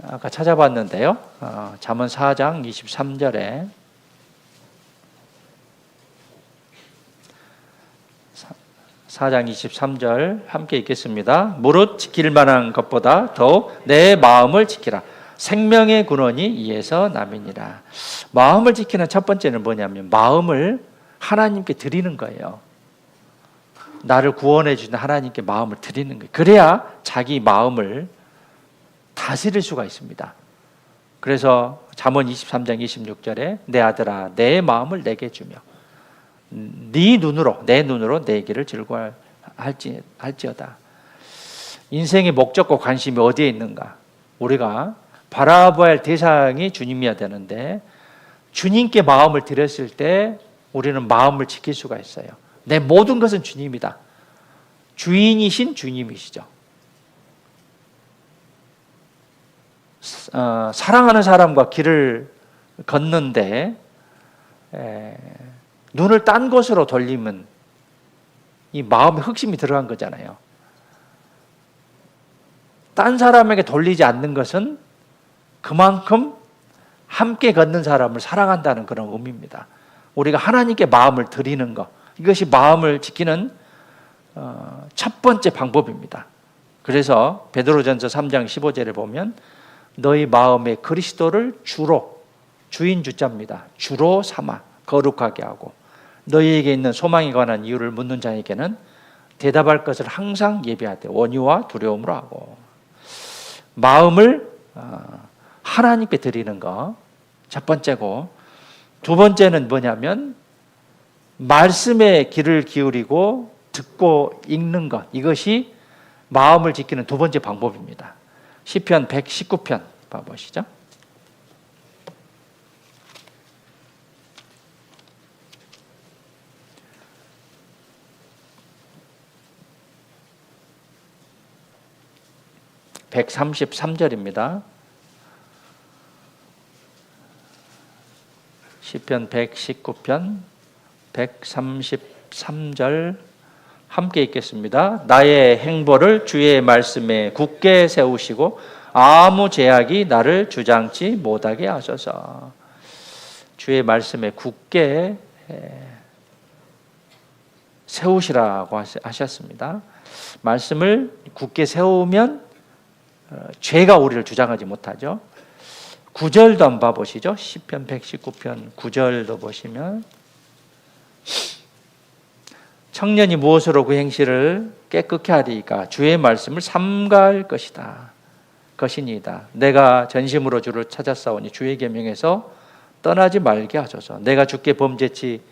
아까 찾아봤는데요. 잠언 4장 23절에 4장 23절 함께 읽겠습니다. 무릇 지킬 만한 것보다 더욱 내 마음을 지키라. 생명의 근원이 이에서 남이니라. 마음을 지키는 첫 번째는 뭐냐면 마음을 하나님께 드리는 거예요. 나를 구원해 주신 하나님께 마음을 드리는 거예요. 그래야 자기 마음을 다스릴 수가 있습니다. 그래서 잠언 23장 26절에 내 아들아 내 마음을 내게 주며 네 눈으로 내 눈으로 내 길을 즐거워할지어다. 인생의 목적과 관심이 어디에 있는가? 우리가 바라봐야 할 대상이 주님이어야 되는데 주님께 마음을 드렸을 때 우리는 마음을 지킬 수가 있어요. 내 모든 것은 주님이다. 주인이신 주님이시죠. 사랑하는 사람과 길을 걷는데 눈을 딴 곳으로 돌리면 이 마음에 흑심이 들어간 거잖아요. 딴 사람에게 돌리지 않는 것은 그만큼 함께 걷는 사람을 사랑한다는 그런 의미입니다. 우리가 하나님께 마음을 드리는 것, 이것이 마음을 지키는 첫 번째 방법입니다. 그래서 베드로전서 3장 15절에 보면 너희 마음에 그리스도를 주로, 주인 주자입니다. 주로 삼아 거룩하게 하고 너희에게 있는 소망에 관한 이유를 묻는 자에게는 대답할 것을 항상 예비하되 원유와 두려움으로 하고. 마음을 하나님께 드리는 거 첫 번째고, 두 번째는 뭐냐면 말씀에 귀를 기울이고 듣고 읽는 것, 이것이 마음을 지키는 두 번째 방법입니다. 시편 119편 봐보시죠. (133절입니다) 시편 119편 133절 함께 읽겠습니다. 나의 행보를 주의 말씀에 굳게 세우시고 아무 제약이 나를 주장치 못하게 하소서. 주의 말씀에 굳게 세우시라고 하셨습니다. 말씀을 굳게 세우면 죄가 우리를 주장하지 못하죠. 9절도 한번 봐보시죠. 시편 119편 9절도 보시면 청년이 무엇으로 그 행실을 깨끗게 하리까? 주의 말씀을 삼가할 것이니이다. 내가 전심으로 주를 찾았사오니 주의 계명에서 떠나지 말게 하소서. 내가 주께 범죄치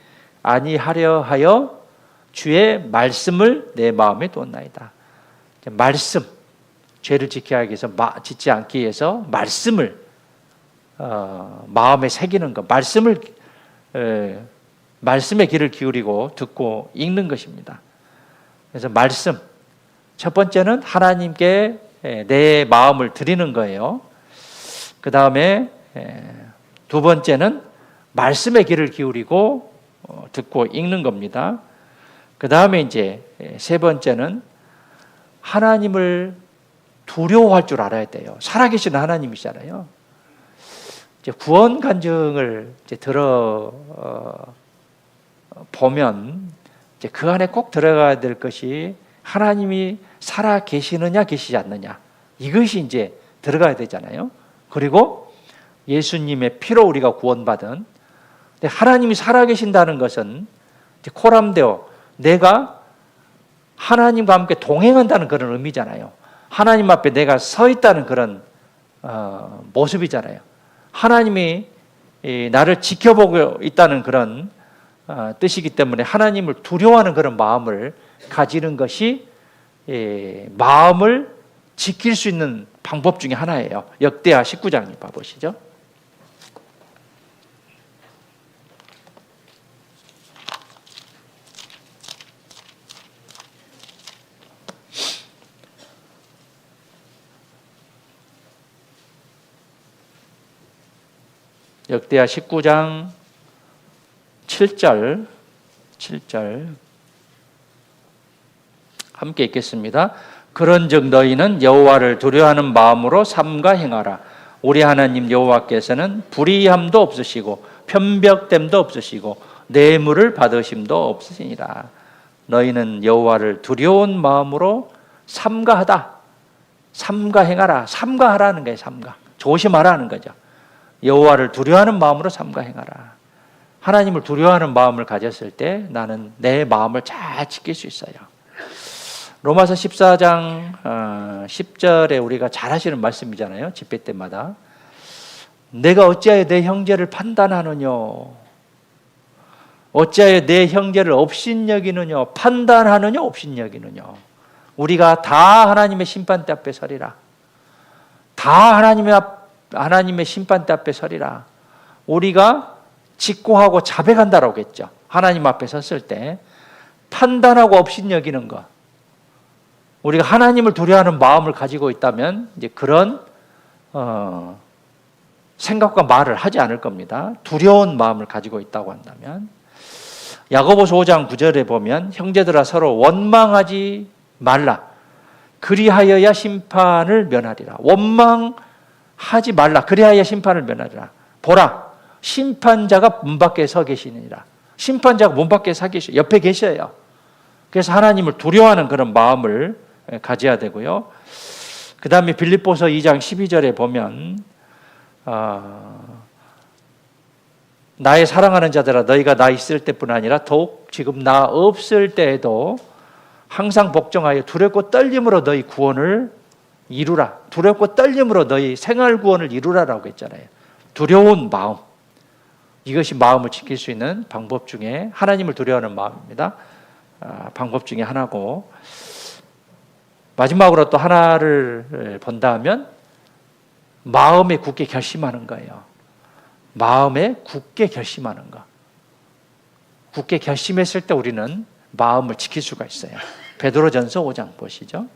아니하려 하여 주의 말씀을 내 마음에 뒀나이다. 말씀, 죄를 지켜야 위해서 짓지 않기 위해서 말씀을 마음에 새기는 것, 말씀의 귀를 기울이고 듣고 읽는 것입니다. 그래서 말씀, 첫 번째는 하나님께 내 마음을 드리는 거예요. 그 다음에 두 번째는 말씀의 귀를 기울이고 듣고 읽는 겁니다. 그 다음에 이제 세 번째는 하나님을 두려워할 줄 알아야 돼요. 살아계신 하나님이잖아요. 이제 구원 간증을 이제 보면 이제 그 안에 꼭 들어가야 될 것이 하나님이 살아 계시느냐 계시지 않느냐, 이것이 이제 들어가야 되잖아요. 그리고 예수님의 피로 우리가 구원받은, 근데 하나님이 살아 계신다는 것은 이제 코람데오, 내가 하나님과 함께 동행한다는 그런 의미잖아요. 하나님 앞에 내가 서 있다는 그런 모습이잖아요. 하나님이 나를 지켜보고 있다는 그런 뜻이기 때문에 하나님을 두려워하는 그런 마음을 가지는 것이 마음을 지킬 수 있는 방법 중에 하나예요. 역대하 19장 봐보시죠. 역대하 19장 7절 함께 읽겠습니다. 그런즉 너희는 여호와를 두려워하는 마음으로 삼가 행하라. 우리 하나님 여호와께서는 불의함도 없으시고 편벽됨도 없으시고 뇌물을 받으심도 없으시니라. 너희는 여호와를 두려운 마음으로 삼가하다. 삼가행하라. 삼가하라는 거예요. 삼가. 조심하라는 거죠. 여호와를 두려워하는 마음으로 삼가행하라. 하나님을 두려워하는 마음을 가졌을 때 나는 내 마음을 잘 지킬 수 있어요. 로마서 14장 10절에 우리가 잘 하시는 말씀이잖아요. 집회 때마다. 내가 어찌하여 내 형제를 판단하느냐. 어찌하여 내 형제를 업신여기느냐. 판단하느냐 업신여기느냐. 우리가 다 하나님의 심판대 앞에 서리라. 다 하나님의 심판대 앞에 서리라. 우리가 직고하고 자백한다라고 했죠. 하나님 앞에 섰을 때 판단하고 업신여기는 것. 우리가 하나님을 두려워하는 마음을 가지고 있다면 이제 그런 생각과 말을 하지 않을 겁니다. 두려운 마음을 가지고 있다고 한다면 야고보서 5장 9절에 보면 형제들아 서로 원망하지 말라. 그리하여야 심판을 면하리라. 원망하지 말라. 그리하여 심판을 면하리라. 보라. 심판자가 문 밖에 서 계시느니라. 심판자가 문 밖에 서 계셔. 옆에 계셔요. 그래서 하나님을 두려워하는 그런 마음을 가져야 되고요. 그 다음에 빌립보서 2장 12절에 보면 나의 사랑하는 자들아 너희가 나 있을 때뿐 아니라 더욱 지금 나 없을 때에도 항상 복종하여 두렵고 떨림으로 너희 구원을 이루라. 두렵고 떨림으로 너희 생활 구원을 이루라라고 했잖아요. 두려운 마음. 이것이 마음을 지킬 수 있는 방법 중에 하나님을 두려워하는 마음입니다. 방법 중에 하나고 마지막으로 또 하나를 본다면 마음에 굳게 결심하는 거예요. 마음에 굳게 결심하는 거. 굳게 결심했을 때 우리는 마음을 지킬 수가 있어요. 베드로전서 5장 보시죠.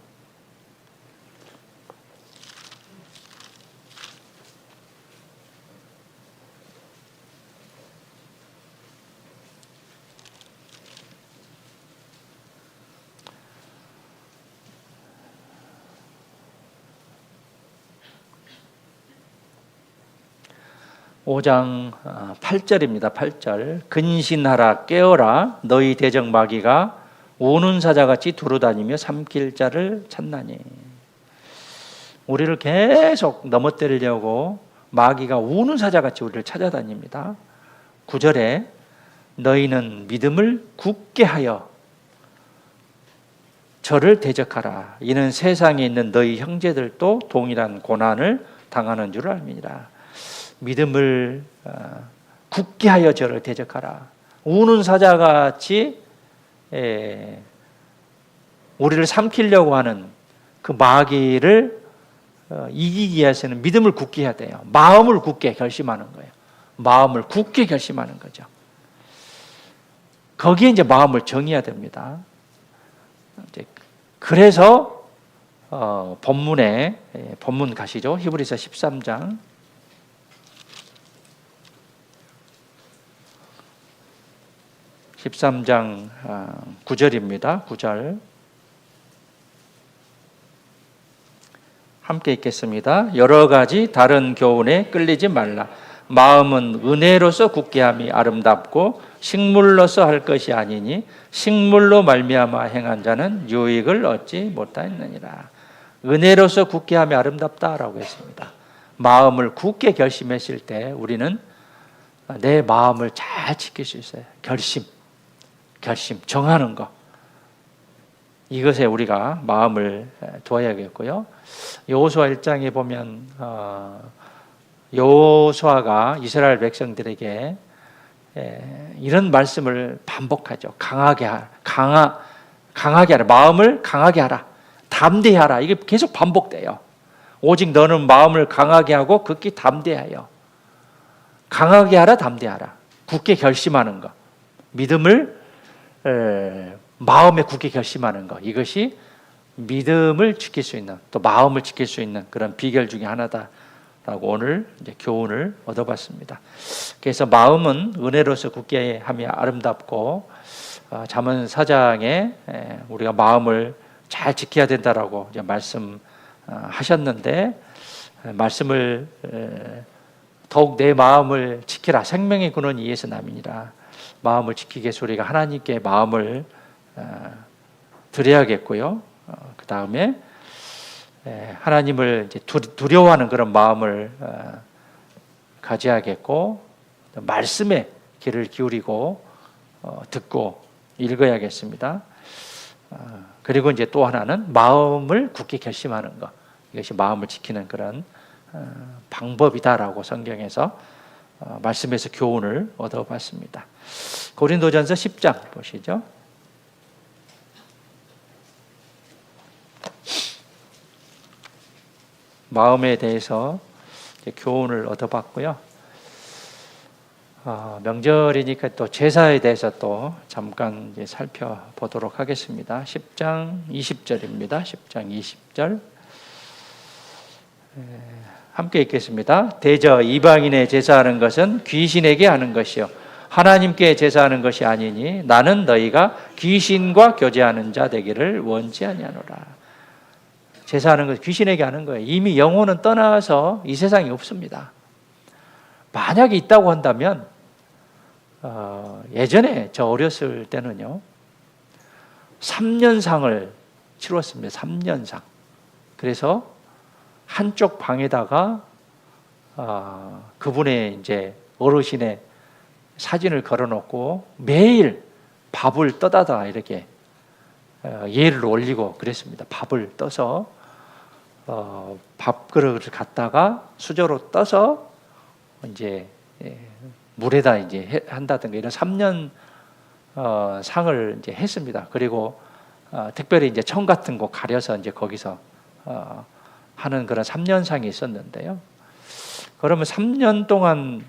오장 8절입니다. 8절. 근신하라 깨어라 너희 대적 마귀가 우는 사자같이 두루다니며 삼킬 자를 찾나니. 우리를 계속 넘어뜨리려고 마귀가 우는 사자같이 우리를 찾아다닙니다. 9절에 너희는 믿음을 굳게 하여 저를 대적하라. 이는 세상에 있는 너희 형제들도 동일한 고난을 당하는 줄 알미니라. 믿음을 굳게 하여 저를 대적하라. 우는 사자같이 우리를 삼키려고 하는 그 마귀를 이기기 위해서는 믿음을 굳게 해야 돼요. 마음을 굳게 결심하는 거예요. 마음을 굳게 결심하는 거죠. 거기에 이제 마음을 정해야 됩니다. 그래서 본문 가시죠. 히브리서 13장 13장 9절입니다. 9절 함께 읽겠습니다. 여러 가지 다른 교훈에 끌리지 말라. 마음은 은혜로서 굳게함이 아름답고 식물로서 할 것이 아니니 식물로 말미암아 행한 자는 유익을 얻지 못하였느니라. 은혜로서 굳게함이 아름답다라고 했습니다. 마음을 굳게 결심했을 때 우리는 내 마음을 잘 지킬 수 있어요. 결심, 정하는 것. 이것에 우리가 마음을 두어야겠고요. 여호수아 1장에 보면 여호수아가 이스라엘 백성들에게 이런 말씀을 반복하죠. 강하게 하라. 마음을 강하게 하라. 담대히 하라. 이게 계속 반복돼요. 오직 너는 마음을 강하게 하고 극히 담대하여. 강하게 하라, 담대하라. 굳게 결심하는 것. 믿음을 마음에 굳게 결심하는 것. 이것이 믿음을 지킬 수 있는, 또 마음을 지킬 수 있는 그런 비결 중에 하나다라고 오늘 이제 교훈을 얻어봤습니다. 그래서 마음은 은혜로서 굳게 함이 아름답고 잠언 4장에 우리가 마음을 잘 지켜야 된다라고 이제 말씀하셨는데 말씀을 더욱 내 마음을 지키라. 생명의 근원이 이에서 남이니라. 마음을 지키게 해서 우리가 하나님께 마음을 드려야겠고요. 그 다음에 하나님을 이제 두려워하는 그런 마음을 가져야겠고, 말씀에 귀를 기울이고 듣고 읽어야겠습니다. 그리고 이제 또 하나는 마음을 굳게 결심하는 것. 이것이 마음을 지키는 그런 방법이다라고 성경에서 말씀에서 교훈을 얻어봤습니다. 고린도전서 10장 보시죠. 마음에 대해서 교훈을 얻어봤고요. 명절이니까 또 제사에 대해서 또 잠깐 이제 살펴보도록 하겠습니다. 10장 20절입니다. 10장 20절 함께 읽겠습니다. 대저 이방인의 제사하는 것은 귀신에게 하는 것이요 하나님께 제사하는 것이 아니니 나는 너희가 귀신과 교제하는 자 되기를 원치 아니하노라. 제사하는 것은 귀신에게 하는 거예요. 이미 영혼은 떠나서 이 세상에 없습니다. 만약에 있다고 한다면 예전에 저 어렸을 때는요 3년상을 치렀습니다. 3년상. 그래서 한쪽 방에다가 그분의 이제 어르신의 사진을 걸어놓고 매일 밥을 떠다가 이렇게 예를 올리고 그랬습니다. 밥을 떠서 밥그릇을 갖다가 수저로 떠서 이제 물에다 이제 한다든가 이런 3년 상을 이제 했습니다. 그리고 특별히 이제 청 같은 거 가려서 이제 거기서 하는 그런 3년상이 있었는데요. 그러면 3년 동안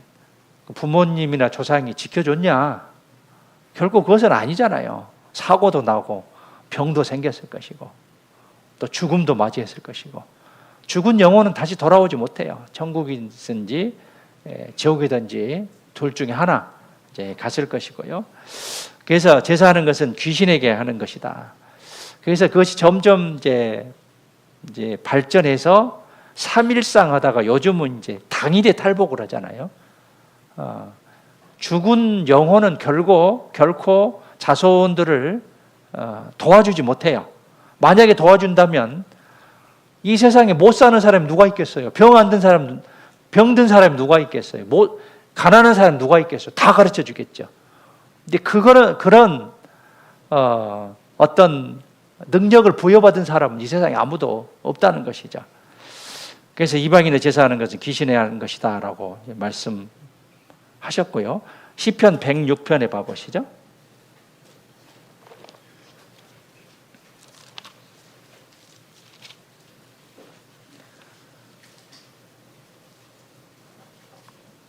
부모님이나 조상이 지켜줬냐? 결국 그것은 아니잖아요. 사고도 나고 병도 생겼을 것이고 또 죽음도 맞이했을 것이고 죽은 영혼은 다시 돌아오지 못해요. 천국이든지 지옥이든지 둘 중에 하나 이제 갔을 것이고요. 그래서 제사하는 것은 귀신에게 하는 것이다. 그래서 그것이 점점 이제 발전해서 3일상 하다가 요즘은 이제 당일에 탈복을 하잖아요. 죽은 영혼은 결코 자손들을 도와주지 못해요. 만약에 도와준다면 이 세상에 못 사는 사람이 누가 있겠어요? 병든 사람이 누가 있겠어요? 가난한 사람이 누가 있겠어요? 다 가르쳐 주겠죠. 근데 그런 어떤 능력을 부여받은 사람은 이 세상에 아무도 없다는 것이죠. 그래서 이방인의 제사하는 것은 귀신에 하는 것이다 라고 말씀하셨고요. 시편 106편에 봐보시죠.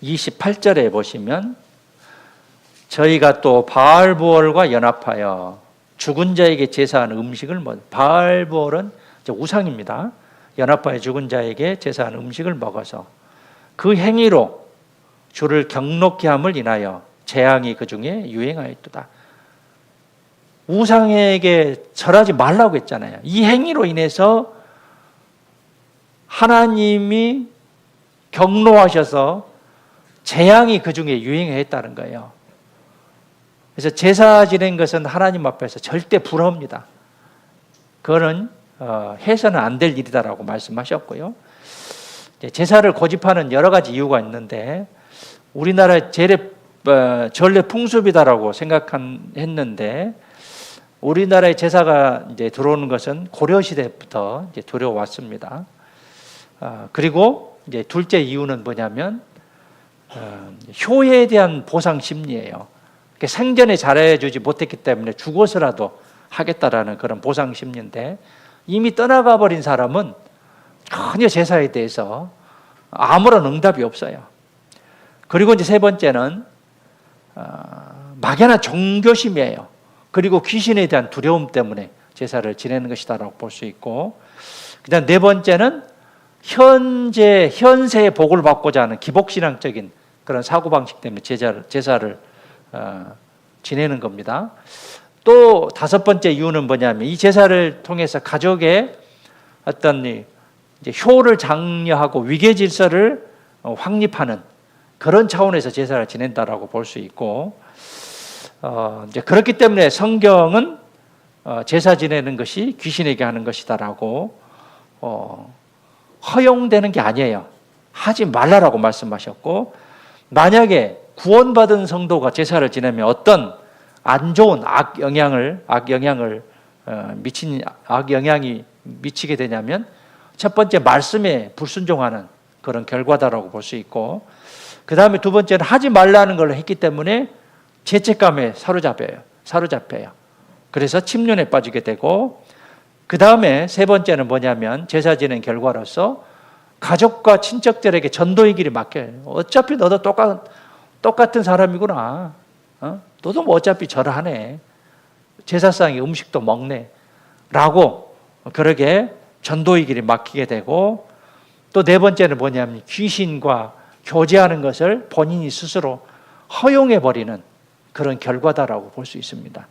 (28절에) 보시면 저희가 또 바알부올과 연합하여 죽은 자에게 제사하는 음식을 바알부올은 우상입니다. 연합하여 죽은 자에게 제사하는 음식을 먹어서 그 행위로 주를 경록케 함을 인하여 재앙이 그 중에 유행하였도다. 우상에게 절하지 말라고 했잖아요. 이 행위로 인해서 하나님이 경노하셔서 재앙이 그 중에 유행했다는 거예요. 그래서 제사 지낸 것은 하나님 앞에서 절대 불허입니다. 그거는 해서는 안 될 일이다라고 말씀하셨고요. 제사를 고집하는 여러 가지 이유가 있는데 우리나라 전래 풍습이다라고 생각했는데 우리나라의 제사가 이제 들어오는 것은 고려 시대부터 이제 들어왔습니다. 그리고 이제 둘째 이유는 뭐냐면 효에 대한 보상 심리예요. 생전에 잘해주지 못했기 때문에 죽어서라도 하겠다라는 그런 보상 심리인데 이미 떠나가 버린 사람은 전혀 제사에 대해서 아무런 응답이 없어요. 그리고 이제 세 번째는 막연한 종교심이에요. 그리고 귀신에 대한 두려움 때문에 제사를 지내는 것이다라고 볼 수 있고, 그다음 네 번째는 현세의 복을 받고자 하는 기복신앙적인 그런 사고방식 때문에 제사를 지내는 겁니다. 또 다섯 번째 이유는 뭐냐면 이 제사를 통해서 가족의 어떤 이제 효를 장려하고 위계 질서를 확립하는 그런 차원에서 제사를 지낸다라고 볼 수 있고, 이제 그렇기 때문에 성경은 제사 지내는 것이 귀신에게 하는 것이다라고 허용되는 게 아니에요. 하지 말라라고 말씀하셨고, 만약에 구원받은 성도가 제사를 지내면 어떤 안 좋은 악영향이 미치게 되냐면, 첫 번째 말씀에 불순종하는 그런 결과다라고 볼 수 있고, 그 다음에 두 번째는 하지 말라는 걸 했기 때문에 죄책감에 사로잡혀요. 그래서 침륜에 빠지게 되고, 그 다음에 세 번째는 뭐냐면 제사 지낸 결과로서 가족과 친척들에게 전도의 길이 막혀요. 어차피 너도 똑같은 사람이구나. 너도 뭐 어차피 절하네. 제사상의 음식도 먹네. 라고 그러게 전도의 길이 막히게 되고, 또 네 번째는 뭐냐면 귀신과 교제하는 것을 본인이 스스로 허용해버리는 그런 결과다라고 볼 수 있습니다.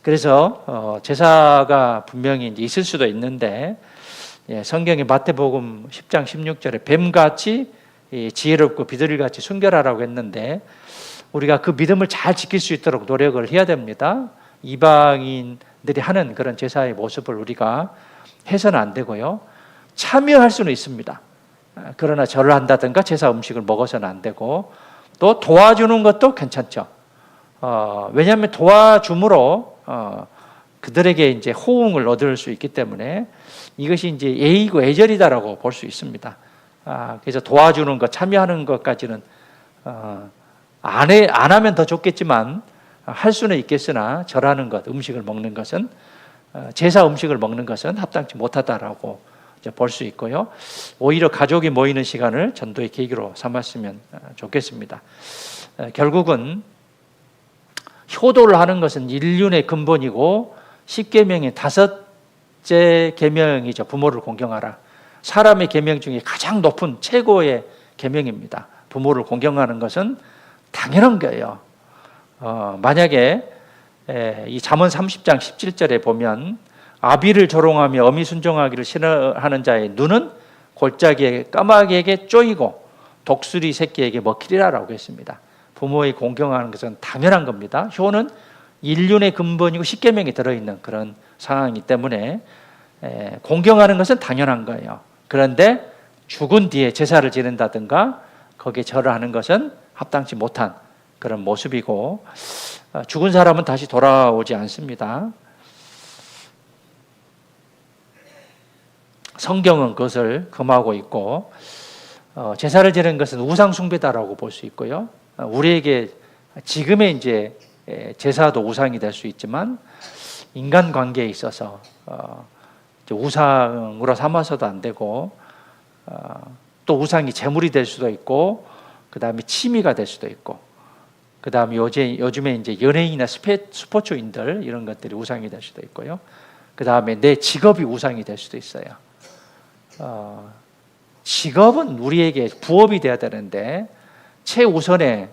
그래서 제사가 분명히 이제 있을 수도 있는데, 성경의 마태복음 10장 16절에 뱀같이 지혜롭고 비둘기같이 순결하라고 했는데, 우리가 그 믿음을 잘 지킬 수 있도록 노력을 해야 됩니다. 이방인들이 하는 그런 제사의 모습을 우리가 해서는 안 되고요. 참여할 수는 있습니다. 그러나 절을 한다든가 제사 음식을 먹어서는 안 되고, 또 도와주는 것도 괜찮죠. 왜냐하면 도와줌으로 그들에게 이제 호응을 얻을 수 있기 때문에 이것이 이제 예의고 예절이다라고 볼 수 있습니다. 그래서 도와주는 것, 참여하는 것까지는 안 하면 더 좋겠지만 할 수는 있겠으나, 절하는 것, 음식을 먹는 것은, 제사 음식을 먹는 것은 합당치 못하다라고 볼 수 있고요. 오히려 가족이 모이는 시간을 전도의 계기로 삼았으면 좋겠습니다. 결국은 효도를 하는 것은 인륜의 근본이고, 10계명의 다섯째 계명이죠. 부모를 공경하라. 사람의 계명 중에 가장 높은 최고의 계명입니다. 부모를 공경하는 것은 당연한 거예요. 만약에 이 잠언 30장 17절에 보면, 아비를 조롱하며 어미 순종하기를 싫어하는 자의 눈은 골짜기에 까마귀에게 쪼이고 독수리 새끼에게 먹히리라라고 했습니다. 부모의 공경하는 것은 당연한 겁니다. 효는 인륜의 근본이고 10계명이 들어있는 그런 상황이기 때문에 공경하는 것은 당연한 거예요. 그런데 죽은 뒤에 제사를 지낸다든가 거기에 절을 하는 것은 합당치 못한 그런 모습이고, 죽은 사람은 다시 돌아오지 않습니다. 성경은 그것을 금하고 있고, 제사를 지내는 것은 우상 숭배다라고 볼 수 있고요. 우리에게 지금의 이제 제사도 우상이 될 수 있지만, 인간 관계에 있어서 우상으로 삼아서도 안 되고, 또 우상이 재물이 될 수도 있고, 그 다음에 취미가 될 수도 있고, 그 다음에 요즘에 이제 연예인이나 스포츠인들 이런 것들이 우상이 될 수도 있고요. 그 다음에 내 직업이 우상이 될 수도 있어요. 직업은 우리에게 부업이 돼야 되는데 최우선의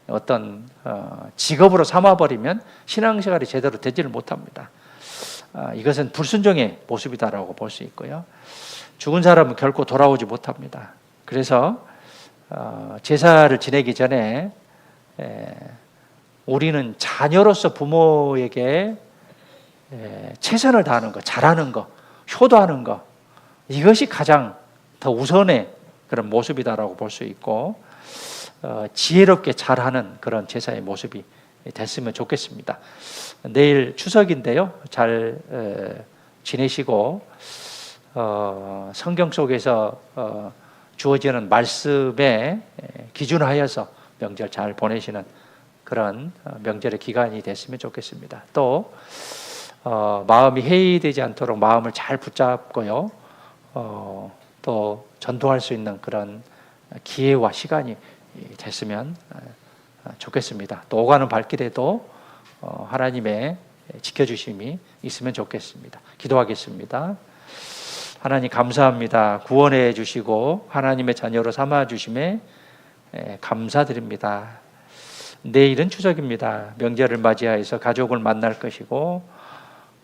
어떤 직업으로 삼아버리면 신앙생활이 제대로 되지를 못합니다. 이것은 불순종의 모습이다라고 볼 수 있고요. 죽은 사람은 결코 돌아오지 못합니다. 그래서 제사를 지내기 전에 우리는 자녀로서 부모에게 최선을 다하는 것, 잘하는 것, 효도하는 것, 이것이 가장 더 우선의 그런 모습이다라고 볼 수 있고, 지혜롭게 잘하는 그런 제사의 모습이 됐으면 좋겠습니다. 내일 추석인데요. 잘 지내시고, 성경 속에서 주어지는 말씀에 기준하여서 명절 잘 보내시는 그런 명절의 기간이 됐으면 좋겠습니다. 또 마음이 해이되지 않도록 마음을 잘 붙잡고요. 또 전도할 수 있는 그런 기회와 시간이 됐으면 좋겠습니다. 또 오가는 발길에도 하나님의 지켜주심이 있으면 좋겠습니다. 기도하겠습니다. 하나님 감사합니다. 구원해 주시고 하나님의 자녀로 삼아 주심에 감사드립니다. 내일은 추석입니다. 명절을 맞이하여서 가족을 만날 것이고,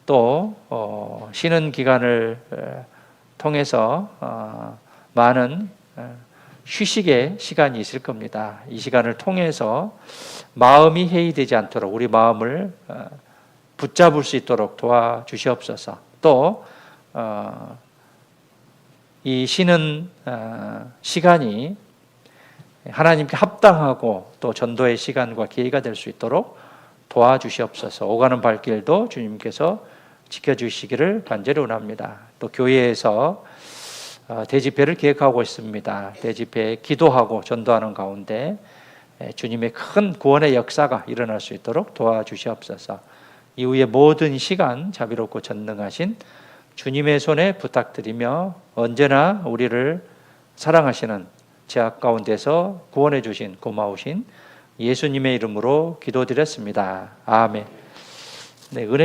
또 쉬는 기간을 통해서 많은 휴식의 시간이 있을 겁니다. 이 시간을 통해서 마음이 해이되지 않도록 우리 마음을 붙잡을 수 있도록 도와주시옵소서. 또 이 쉬는 시간이 하나님께 합당하고 또 전도의 시간과 기회가 될 수 있도록 도와주시옵소서. 오가는 발길도 주님께서 지켜주시기를 간절히 원합니다. 또 교회에서 대집회를 계획하고 있습니다. 대집회 기도하고 전도하는 가운데 주님의 큰 구원의 역사가 일어날 수 있도록 도와주시옵소서. 이후의 모든 시간 자비롭고 전능하신 주님의 손에 부탁드리며 언제나 우리를 사랑하시는 죄악 가운데서 구원해 주신 고마우신 예수님의 이름으로 기도드렸습니다. 아멘. 네, 은혜